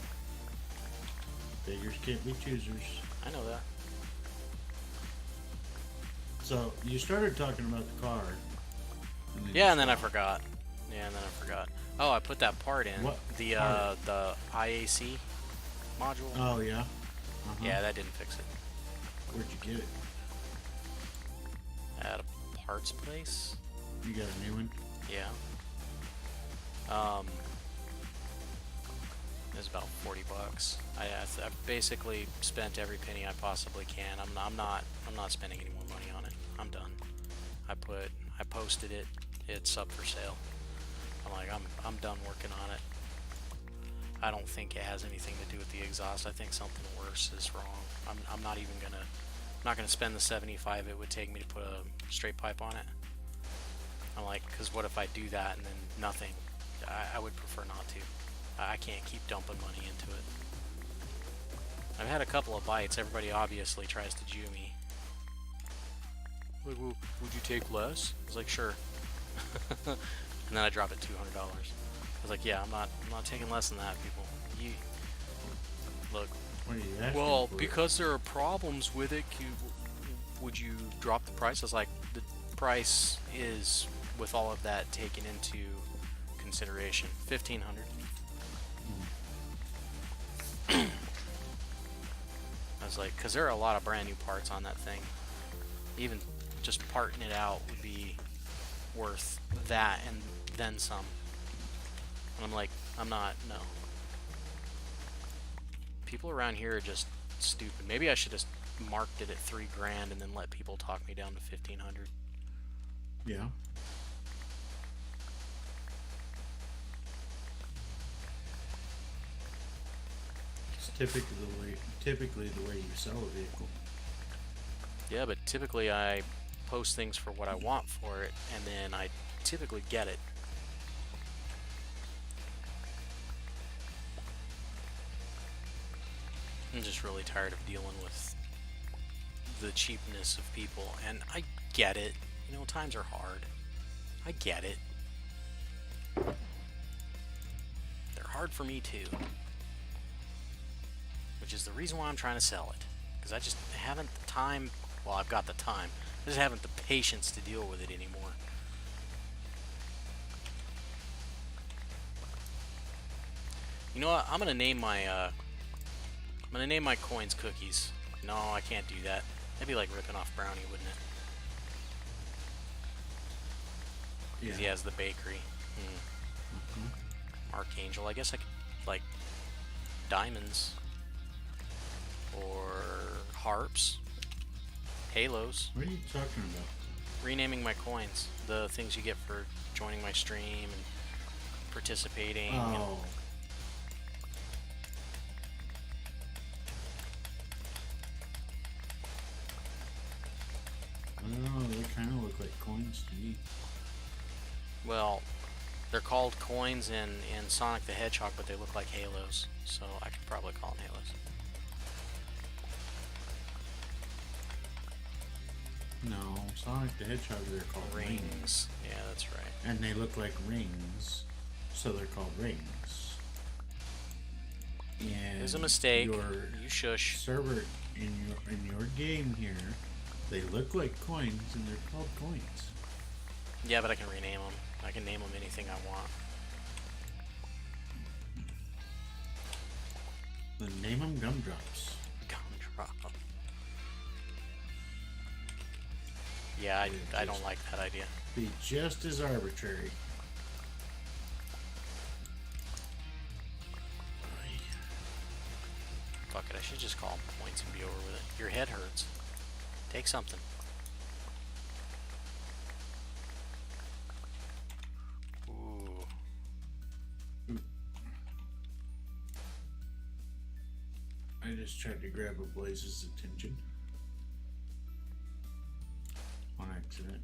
Beggars can't be choosers. I know that. So you started talking about the car. Yeah, and then I forgot. Oh, I put that part in. What the part? The IAC module. Oh yeah. Yeah, that didn't fix it. Where'd you get it? At a parts place. You got a new one? Yeah. is about 40 bucks. I've basically spent every penny I possibly can. I'm not spending any more money on it. I'm done. I posted it. It's up for sale. I'm done working on it. I don't think it has anything to do with the exhaust. I think something worse is wrong. I'm not even gonna spend the 75 it would take me to put a straight pipe on it. I'm like, because what if I do that and then nothing? I would prefer not to. I can't keep dumping money into it. I've had a couple of bites. Everybody obviously tries to Jew me. Like, well, would you take less? I was like, sure. And then I drop it $200. I was like, yeah, I'm not taking less than that, people. Look. What are you asking Well, for? because there are problems with it, would you drop the price? I was like, the price is with all of that taken into consideration, $1,500. I was like, because there are a lot of brand new parts on that thing. Even just parting it out would be worth that and then some. And I'm like, no. People around here are just stupid. Maybe I should just marked it at $3 grand and then let people talk me down to 1,500. Yeah. It's typically the way you sell a vehicle. Yeah, but typically I post things for what I want for it, and then I typically get it. I'm just really tired of dealing with the cheapness of people, and I get it. You know, times are hard. I get it. They're hard for me too. Which is the reason why I'm trying to sell it. Because I just haven't the time. Well, I've got the time. I just haven't the patience to deal with it anymore. You know what? I'm gonna name my coins cookies. No, I can't do that. That'd be like ripping off Brownie, wouldn't it? Because he has the bakery. Archangel. I guess I could, like, diamonds. Or harps. Halos. What are you talking about? Renaming my coins. The things you get for joining my stream and participating. Oh. Oh, they kind of look like coins to me. Well, they're called coins in Sonic the Hedgehog, but they look like halos. So I could probably call them halos. No, Sonic the Hedgehog, they're called rings. Rings. Yeah, that's right. And they look like rings, so they're called rings. And There's a mistake. Your You shush. server in your game here, they look like coins and they're called coins. Yeah, but I can rename them. I can name them anything I want. Then name them gumdrops. Gumdrop. Yeah, I don't like that idea. Be just as arbitrary. Fuck it, I should just call them points and be over with it. Your head hurts. Take something. Ooh. I just tried to grab a Blaze's attention. On accident.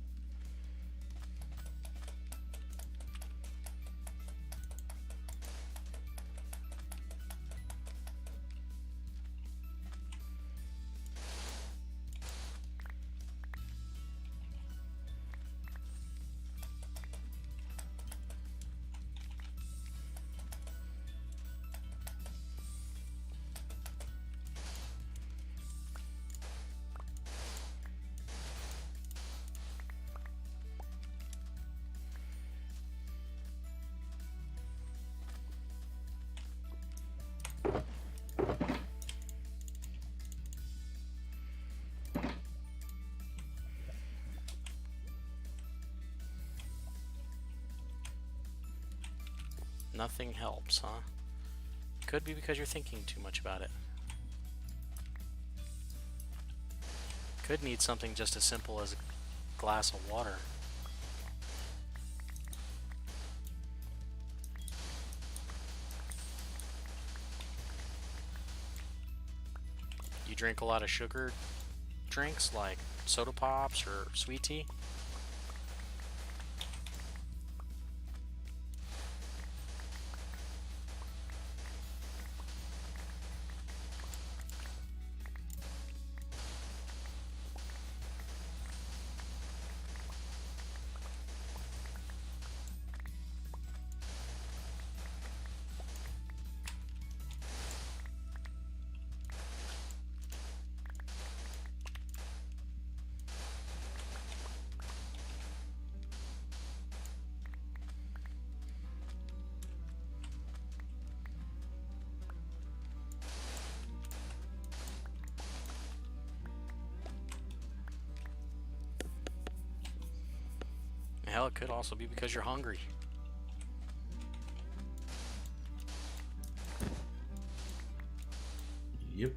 Nothing helps, huh? Could be because you're thinking too much about it. Could need something just as simple as a glass of water. You drink a lot of sugar drinks like soda pops or sweet tea? Hell, it could also be because you're hungry. Yep.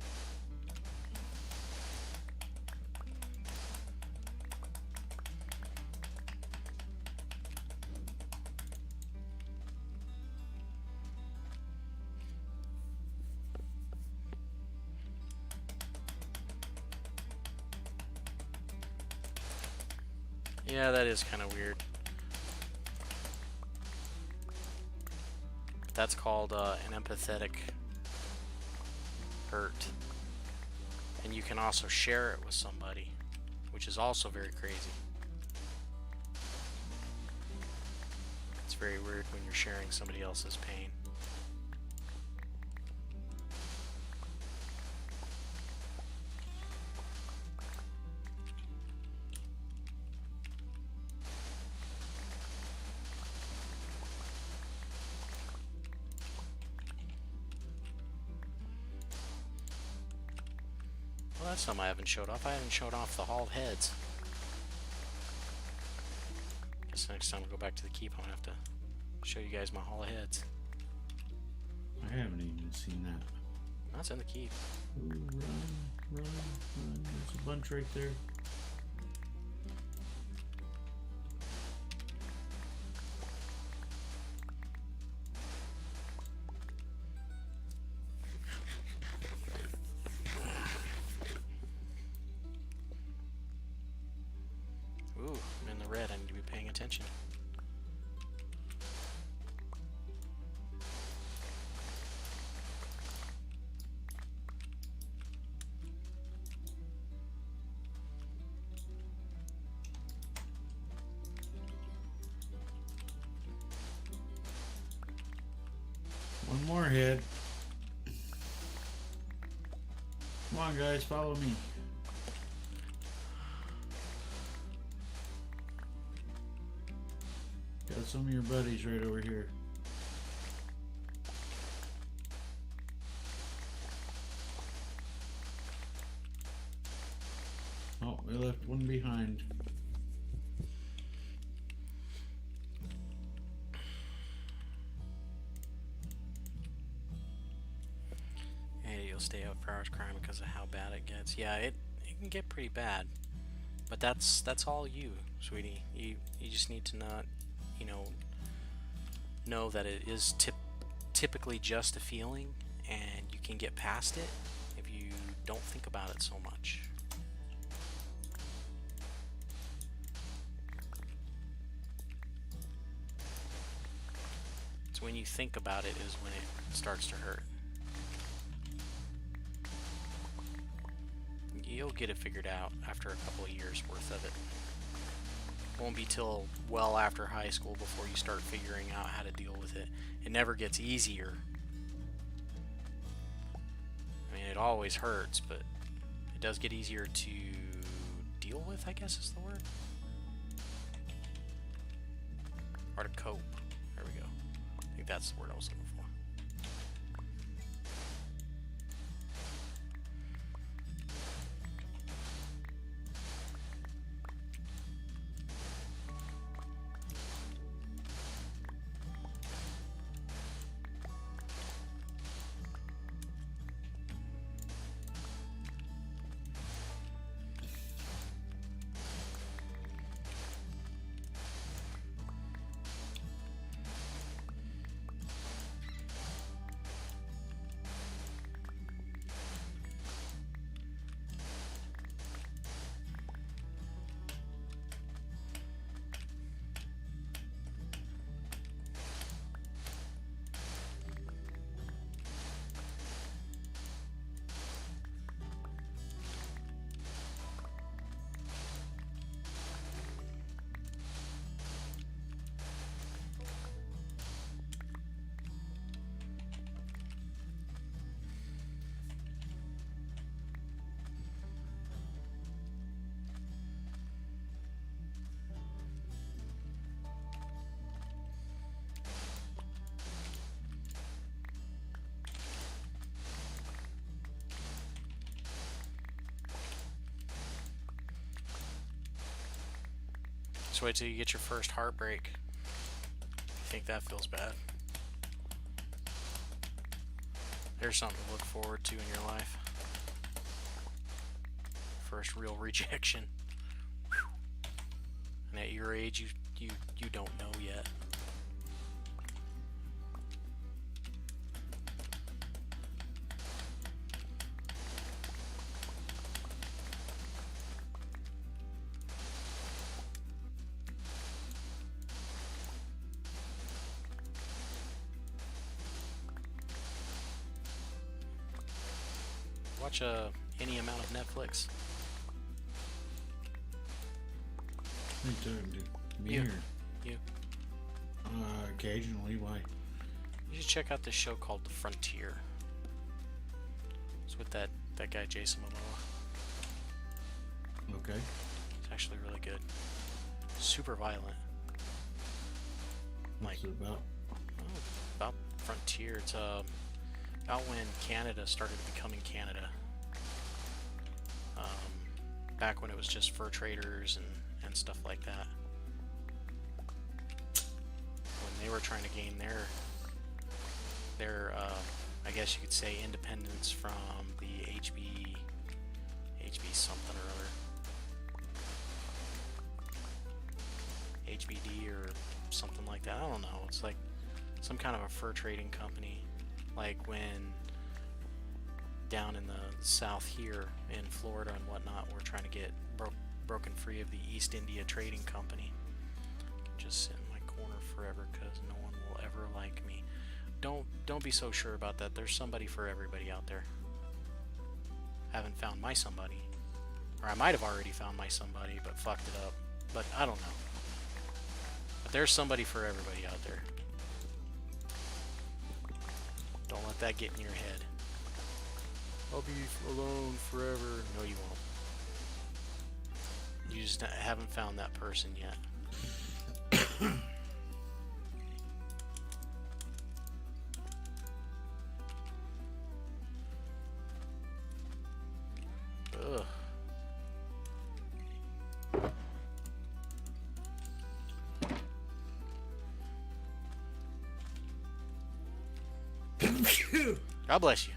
Yeah, that is kind of weird. That's called an empathetic hurt. And you can also share it with somebody, which is also very crazy. It's very weird when you're sharing somebody else's pain. Well, that's something I haven't showed off. I haven't showed off the Hall of Heads. Guess next time we go back to the keep, I'm gonna have to show you guys my Hall of Heads. I haven't even seen that. That's in the keep. Ooh, run. There's a bunch right there. Ooh, I'm in the red. I need to be paying attention. One more head. Come on, guys, follow me. Got some of your buddies right over here. Oh, we left one behind. Hey, you'll stay up for hours crying because of how bad it gets. Yeah, it can get pretty bad. But that's all you, sweetie. You just need to not, know that it is typically just a feeling, and you can get past it if you don't think about it so much. It's when you think about it is when it starts to hurt. You'll get it figured out after a couple of years worth of it. Won't be till well after high school before you start figuring out how to deal with it. It never gets easier. I mean, it always hurts, but it does get easier to deal with, I guess is the word. Or to cope. There we go. I think that's the word I was looking for. Just wait till you get your first heartbreak. You think that feels bad? There's something to look forward to in your life. First real rejection. Whew. And at your age, you don't know yet. Watch any amount of Netflix. What are you talking to? Me You. or- You. Occasionally, why? You should check out this show called The Frontier. It's with that guy Jason Momoa. Okay. It's actually really good. Super violent. Like, What's it about? about Frontier. It's about when Canada started becoming Canada. Back when it was just fur traders and stuff like that. When they were trying to gain their I guess you could say independence from the HB something or other. HBD or something like that. I don't know. It's like some kind of a fur trading company. Like when down in the south here in Florida and whatnot, we're trying to get broken free of the East India Trading Company. Just sit in my corner forever because no one will ever like me. Don't be so sure about that. There's somebody for everybody out there. Haven't found my somebody. Or I might have already found my somebody, but fucked it up. But I don't know. But there's somebody for everybody out there. Don't let that get in your head. I'll be alone forever. No, you won't. You just haven't found that person yet. Ugh. God bless you.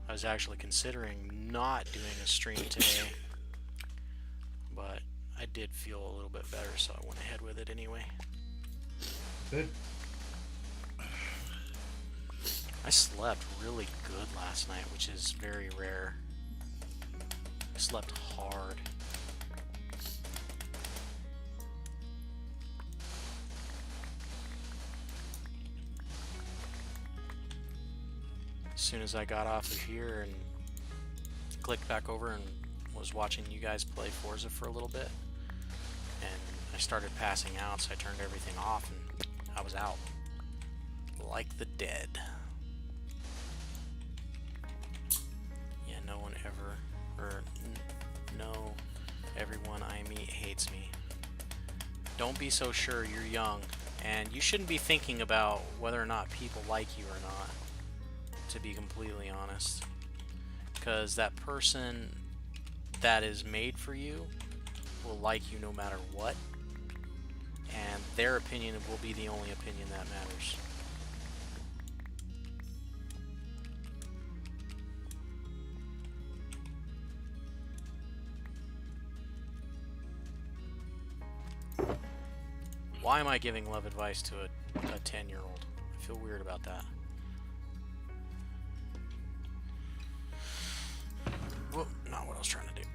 I was actually considering not doing a stream today, but I did feel a little bit better, so I went ahead with it anyway. Good. I slept really good last night, which is very rare. I slept hard. As soon as I got off of here and clicked back over and was watching you guys play Forza for a little bit, and I started passing out, so I turned everything off and I was out. Like the dead. Yeah, no one ever, or no, everyone I meet hates me. Don't be so sure. You're young, and you shouldn't be thinking about whether or not people like you or not, to be completely honest. Because that person that is made for you will like you no matter what, and their opinion will be the only opinion that matters. Why am I giving love advice to a 10-year-old? I feel weird about that. Well, not what I was trying to do.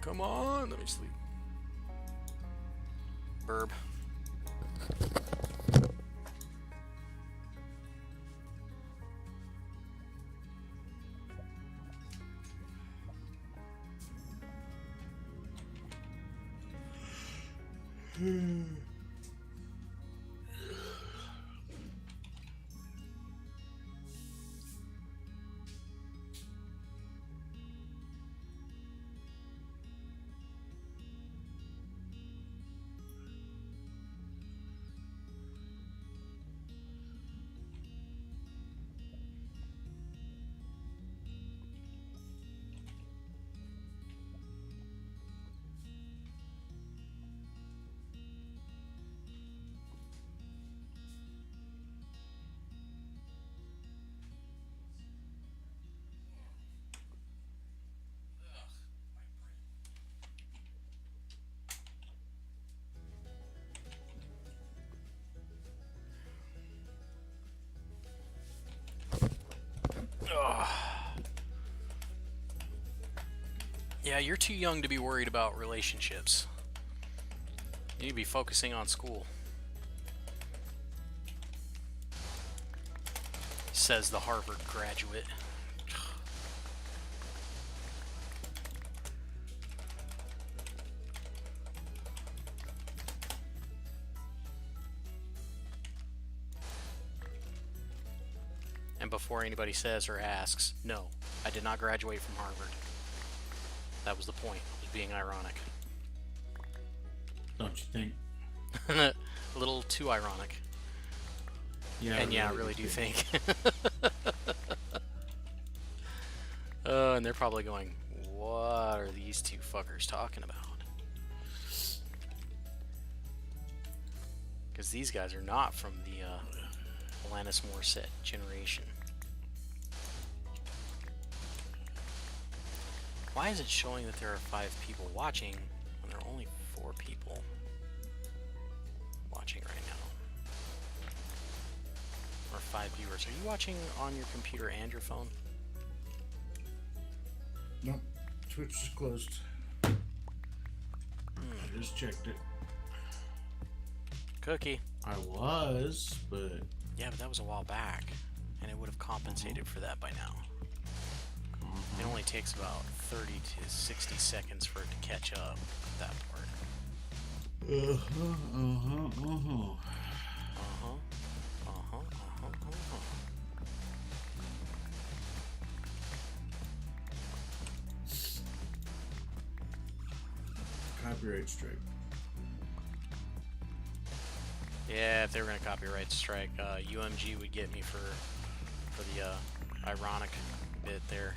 Come on, let me sleep. Burb. Yeah, you're too young to be worried about relationships. You need to be focusing on school. Says the Harvard graduate. And before anybody says or asks, no, I did not graduate from Harvard. That was the point. I was being ironic. Don't you think? A little too ironic. Yeah. And yeah, I really do think. And they're probably going, what are these two fuckers talking about? Because these guys are not from the Alanis Morissette generation. Why is it showing that there are 5 people watching when there are only 4 people watching right now? Or 5 viewers. Are you watching on your computer and your phone? Nope. Twitch is closed. I just checked it. Cookie. I was, but... Yeah, but that was a while back. And it would have compensated for that by now. It only takes about 30 to 60 seconds for it to catch up at that part. Copyright strike. Yeah, if they were going to copyright strike, UMG would get me for the ironic bit there.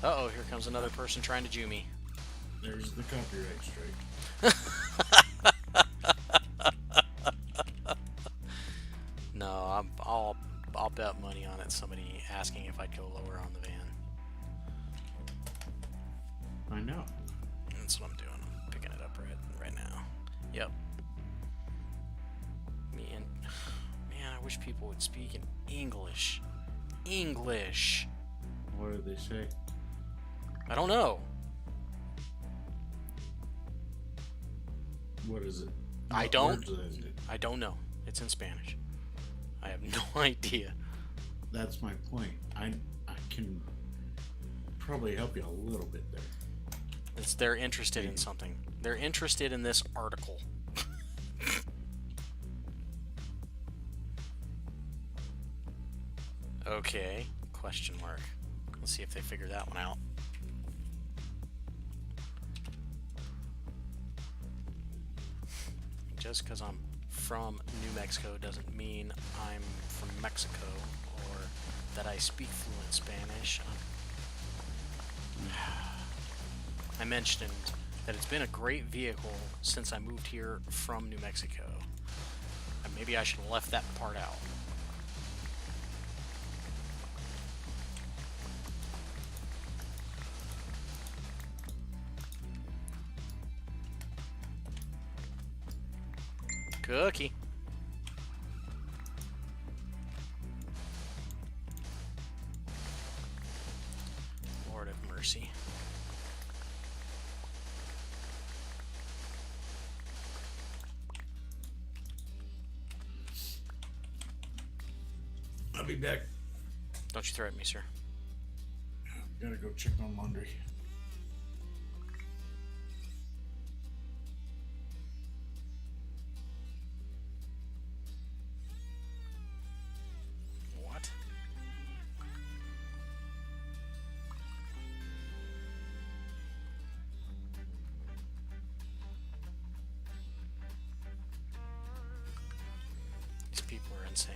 Uh-oh, here comes another person trying to Jew me. There's the copyright strike. No, I'll bet money on it. Somebody asking if I'd go lower on the van. I know. That's what I'm doing. I'm picking it up right now. Yep. Man, I wish people would speak in English. English. What do they say? I don't know. What is it? I What don't. words is it? I don't know. It's in Spanish. I have no idea. That's my point. I can probably help you a little bit there. They're interested in something. They're interested in this article. Okay. Question mark. Let's see if they figure that one out. Just because I'm from New Mexico doesn't mean I'm from Mexico or that I speak fluent Spanish. I mentioned that it's been a great vehicle since I moved here from New Mexico. And maybe I should have left that part out. Cookie. Lord of mercy. I'll be back. Don't you threaten me, sir. Gotta go check on laundry. What? These people are insane.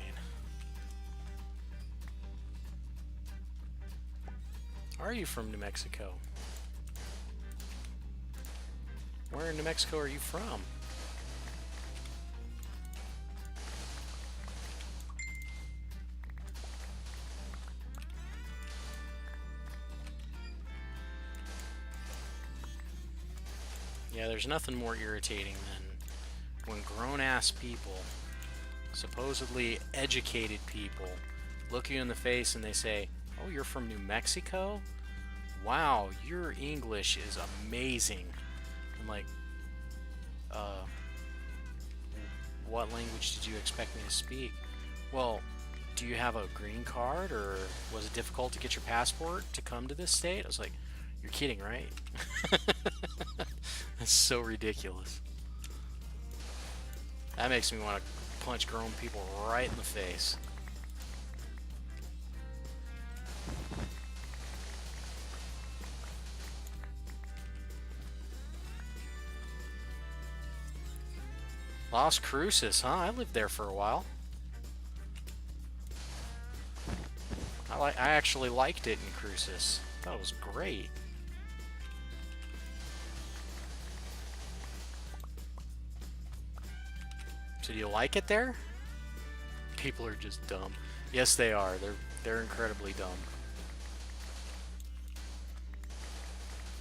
Are you from New Mexico? Where in New Mexico are you from? Yeah, there's nothing more irritating than when grown-ass people, supposedly educated people, look you in the face and they say, "Oh, you're from New Mexico? wow, your English is amazing. I'm like, uh, what language did you expect me to speak? Well, do you have a green card, or was it difficult to get your passport to come to this state? I was like, you're kidding, right? That's so ridiculous. That makes me want to punch grown people right in the face. Las Cruces, huh? I lived there for a while. I actually liked it in Cruces. I thought it was great. So do you like it there? People are just dumb. Yes, they are. They're incredibly dumb.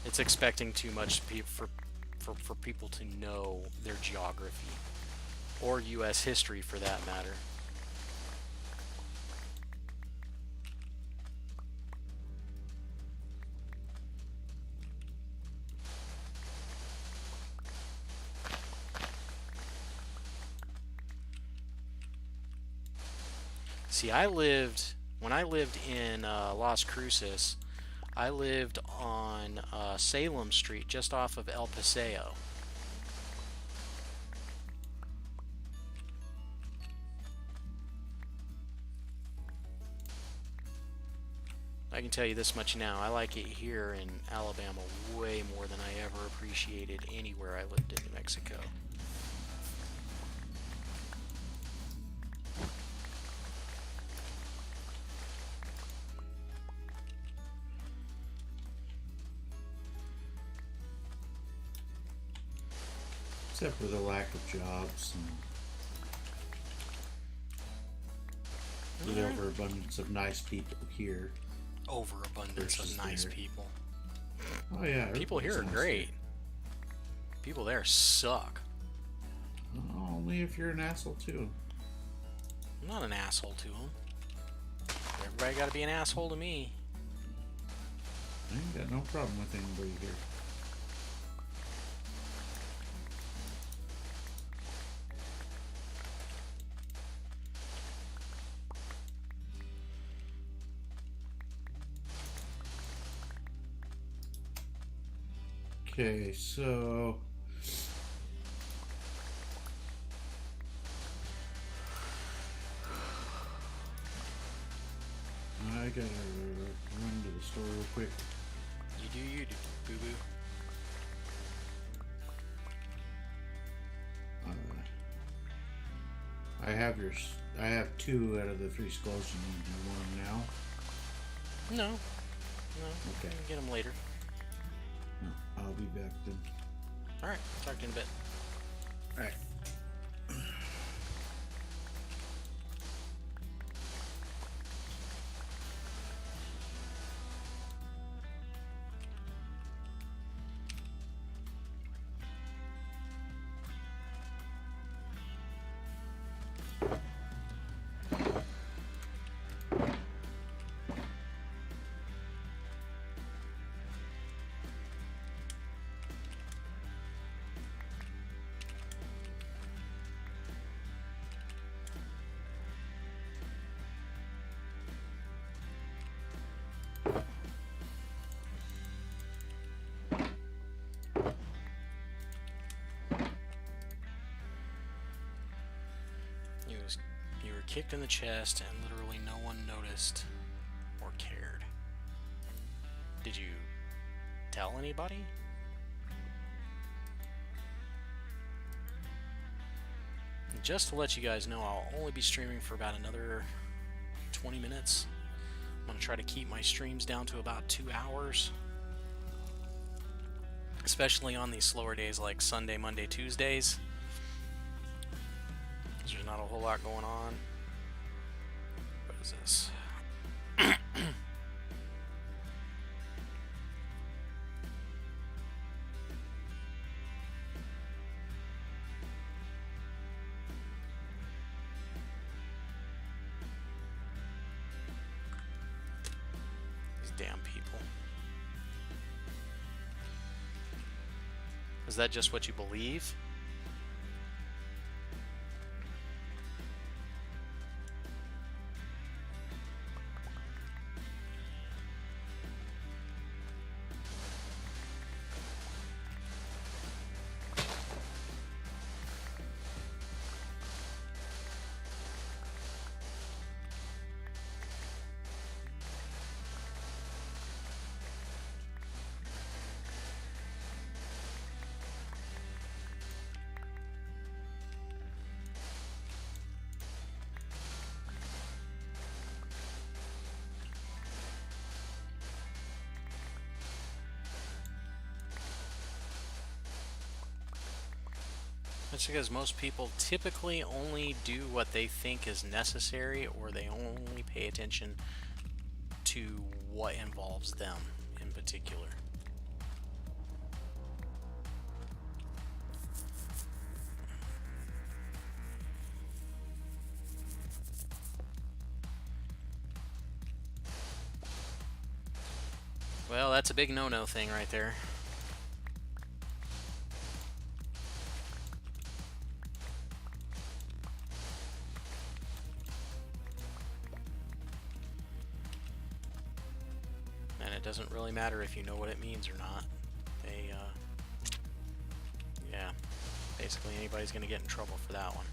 It's expecting too much for people to know their geography. Or U.S. history, for that matter. See, when I lived in Las Cruces, I lived on Salem Street, just off of El Paseo. I can tell you this much now, I like it here in Alabama way more than I ever appreciated anywhere I lived in New Mexico. Except for the lack of jobs and the overabundance of nice people here. Overabundance of nice people. Oh yeah, people here are nice great. here. People there suck. Only if you're an asshole too. I'm not an asshole to them. Everybody got to be an asshole to me. I ain't got no problem with anybody here. Okay, so I gotta run to the store real quick. You do, boo boo. I have 2 out of the 3 skulls you need. Do you want them now? No. Okay. I can get them later. No, I'll be back then. Alright, talk to you in a bit. Alright. You were kicked in the chest and literally no one noticed or cared. Did you tell anybody? Just to let you guys know, I'll only be streaming for about another 20 minutes. I'm going to try to keep my streams down to about 2 hours. Especially on these slower days like Sunday, Monday, Tuesdays. There's not a whole lot going on. What is this? These damn people. Is that just what you believe? That's because most people typically only do what they think is necessary, or they only pay attention to what involves them in particular. Well, that's a big no-no thing right there. And it doesn't really matter if you know what it means or not. Yeah, basically anybody's going to get in trouble for that one.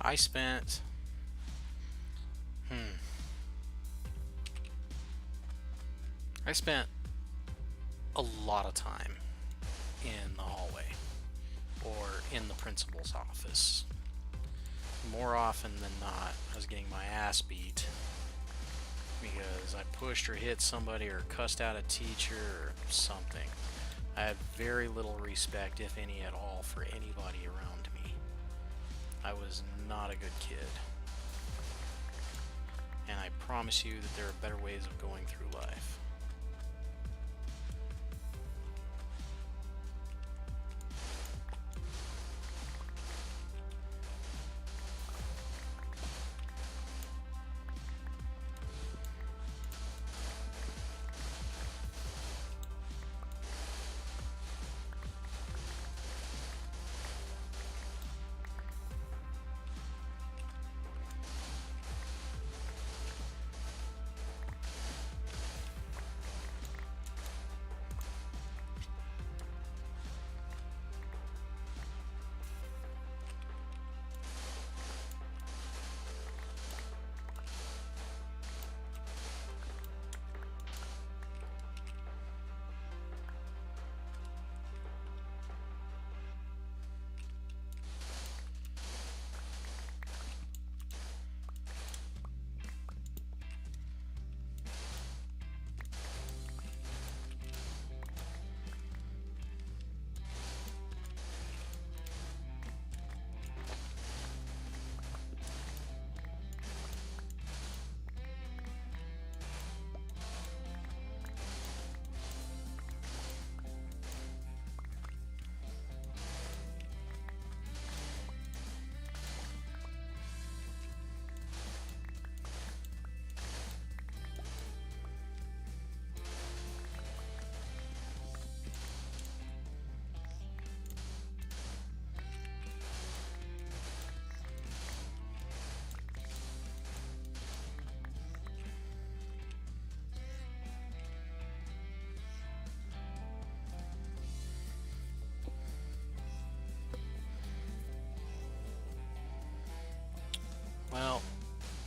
I spent I spent a lot of time in the hallway or in the principal's office. More often than not, I was getting my ass beat because I pushed or hit somebody or cussed out a teacher or something. I had very little respect, if any at all, for anybody around me. I was not a good kid. And I promise you that there are better ways of going through life.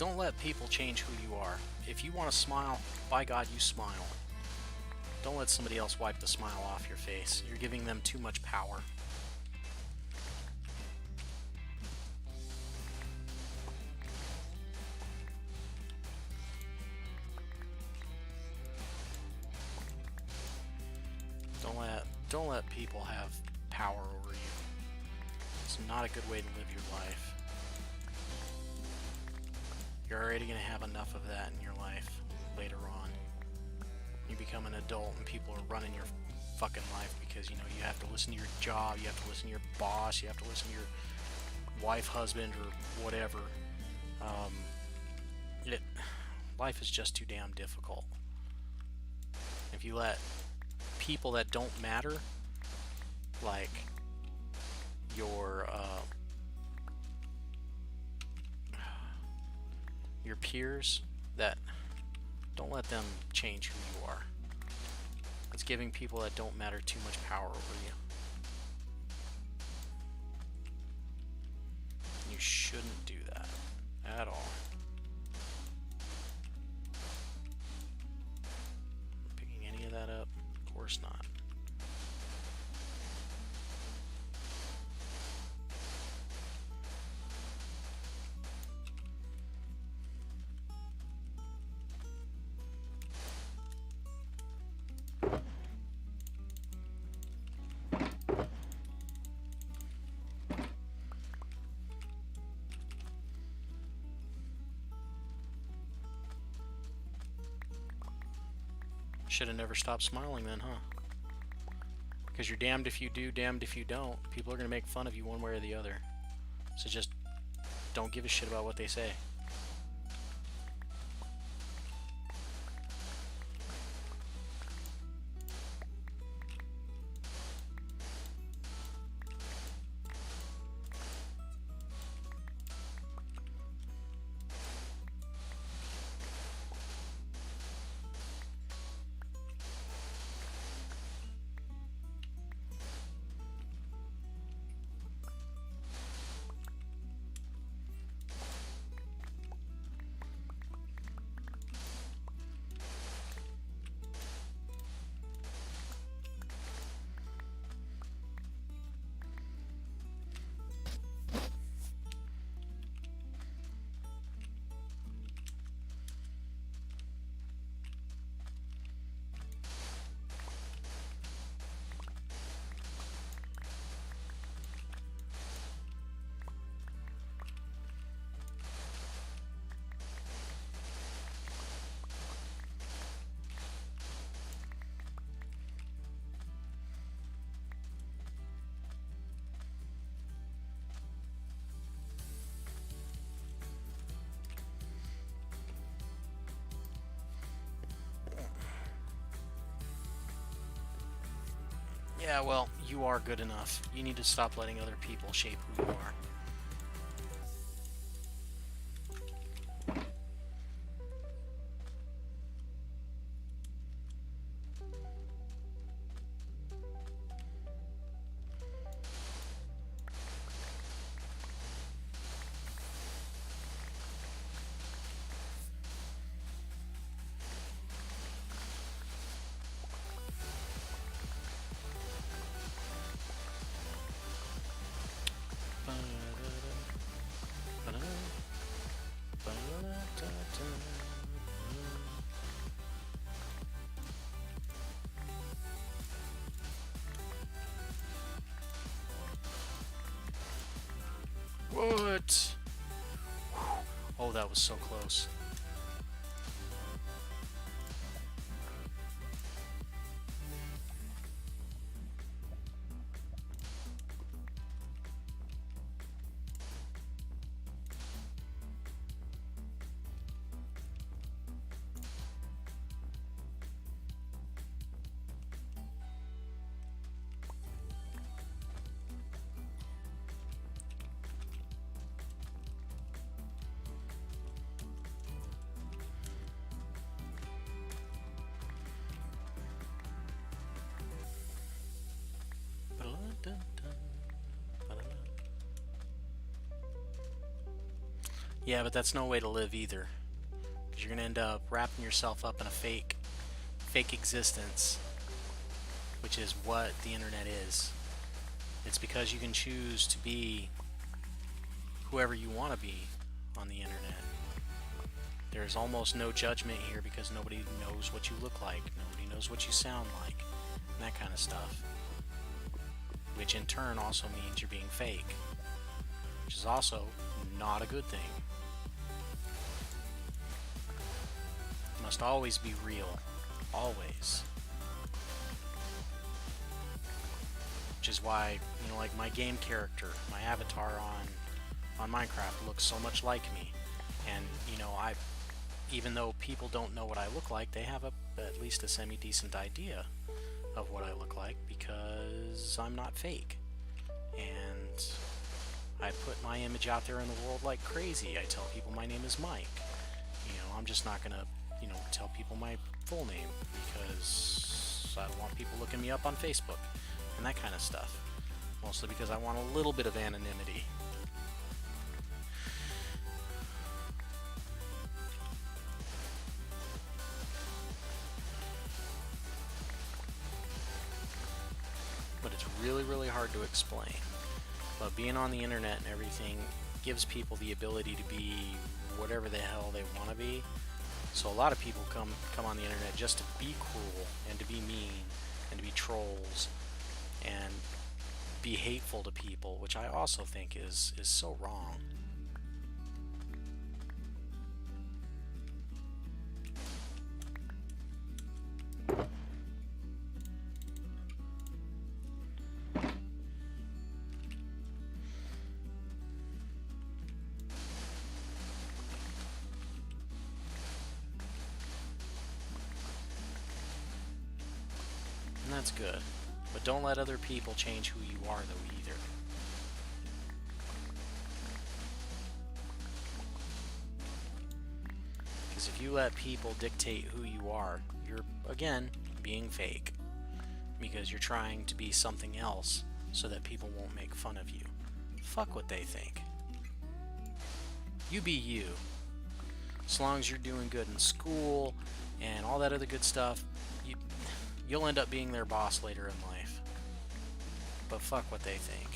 Don't let people change who you are. If you want to smile, by God, you smile. Don't let somebody else wipe the smile off your face. You're giving them too much power. Don't let people have power over you. It's not a good way to live your life. You're already going to have enough of that in your life later on. You become an adult and people are running your fucking life because, you know, you have to listen to your job, you have to listen to your boss, you have to listen to your wife, husband, or whatever. Life is just too damn difficult. If you let people that don't matter, like your peers, that don't let them change who you are. It's giving people that don't matter too much power over you. You shouldn't do that at all. Picking any of that up? Of course not. Should have never stopped smiling then, huh? Because you're damned if you do, damned if you don't. People are going to make fun of you one way or the other. So just don't give a shit about what they say. Yeah, well, you are good enough. You need to stop letting other people shape who you are. What? Oh, that was so close. Yeah, but that's no way to live either. Because you're going to end up wrapping yourself up in a fake existence, which is what the internet is. It's because you can choose to be whoever you want to be on the internet. There's almost no judgment here because nobody knows what you look like, nobody knows what you sound like, and that kind of stuff. Which in turn also means you're being fake, which is also not a good thing. It must always be real, always. Which is why, like my game character, my avatar on Minecraft looks so much like me. And, even though people don't know what I look like, they have at least a semi-decent idea of what I look like because I'm not fake. And I put my image out there in the world like crazy. I tell people my name is Mike. I'm just not gonna, tell people my full name because I don't want people looking me up on Facebook and that kind of stuff. Mostly because I want a little bit of anonymity. But it's really, really hard to explain. But being on the internet and everything gives people the ability to be whatever the hell they want to be. So a lot of people come on the internet just to be cruel and to be mean and to be trolls and be hateful to people, which I also think is so wrong. And that's good. But don't let other people change who you are, though, either. Because if you let people dictate who you are, you're, again, being fake. Because you're trying to be something else so that people won't make fun of you. Fuck what they think. You be you. As long as you're doing good in school and all that other good stuff, you'll end up being their boss later in life. But fuck what they think.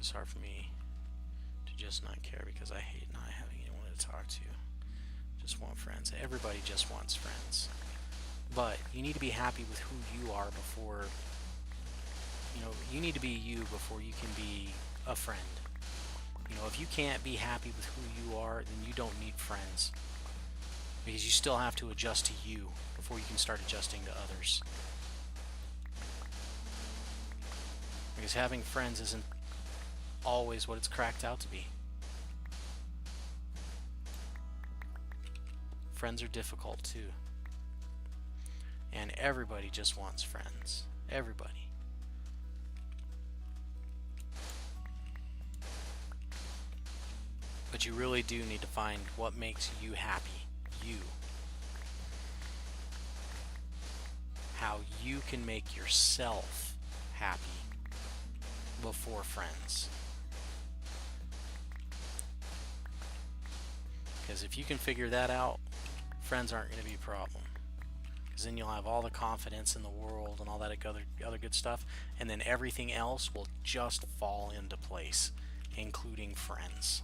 It's hard for me to just not care because I hate not having anyone to talk to. Just want friends. Everybody just wants friends. But you need to be happy with who you are before, you need to be you before you can be a friend. If you can't be happy with who you are, then you don't need friends. Because you still have to adjust to you before you can start adjusting to others. Because having friends isn't always what it's cracked out to be. Friends are difficult too. And everybody just wants friends. Everybody. But you really do need to find what makes you happy. You. How you can make yourself happy before friends. Because if you can figure that out, friends aren't going to be a problem. Because then you'll have all the confidence in the world and all that other good stuff, and then everything else will just fall into place, including friends.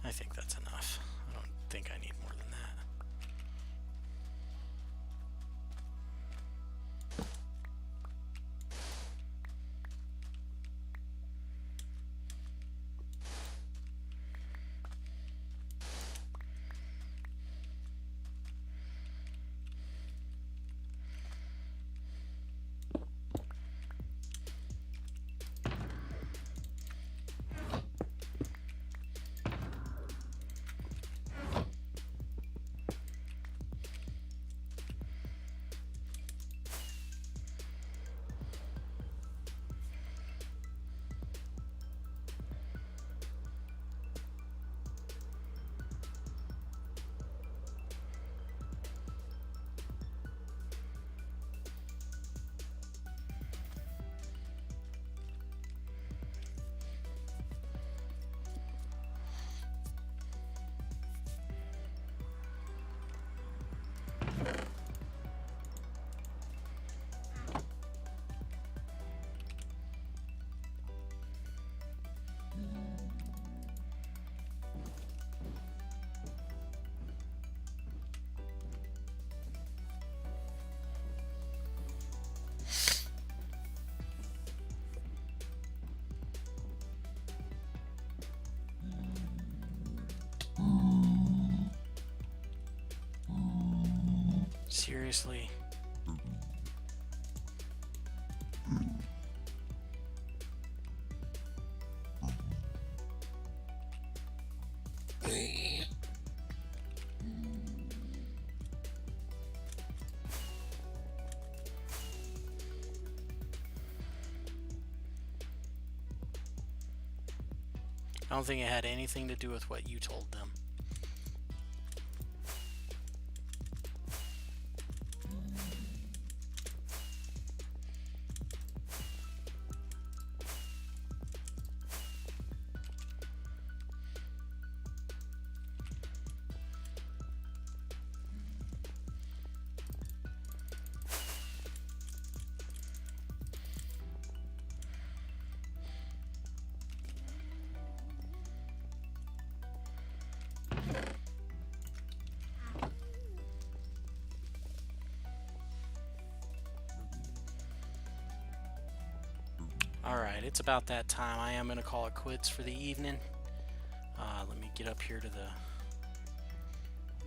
I think that's enough. I don't think I need more than that. Seriously? I don't think it had anything to do with what you told them. Alright, it's about that time. I am going to call it quits for the evening. Let me get up here to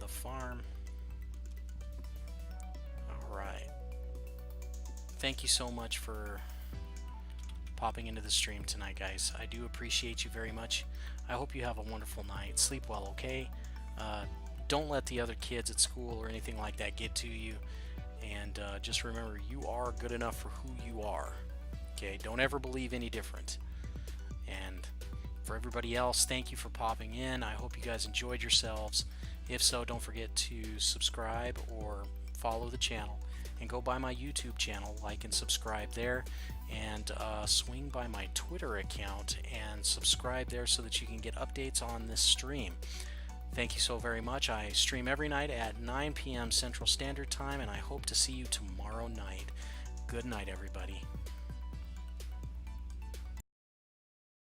the farm. Alright. Thank you so much for popping into the stream tonight, guys. I do appreciate you very much. I hope you have a wonderful night. Sleep well, okay? Don't let the other kids at school or anything like that get to you. And just remember, you are good enough for who you are. Okay, don't ever believe any different. And for everybody else, thank you for popping in. I hope you guys enjoyed yourselves. If so, don't forget to subscribe or follow the channel. And go by my YouTube channel, like and subscribe there. And swing by my Twitter account and subscribe there so that you can get updates on this stream. Thank you so very much. I stream every night at 9 p.m. Central Standard Time, and I hope to see you tomorrow night. Good night, everybody.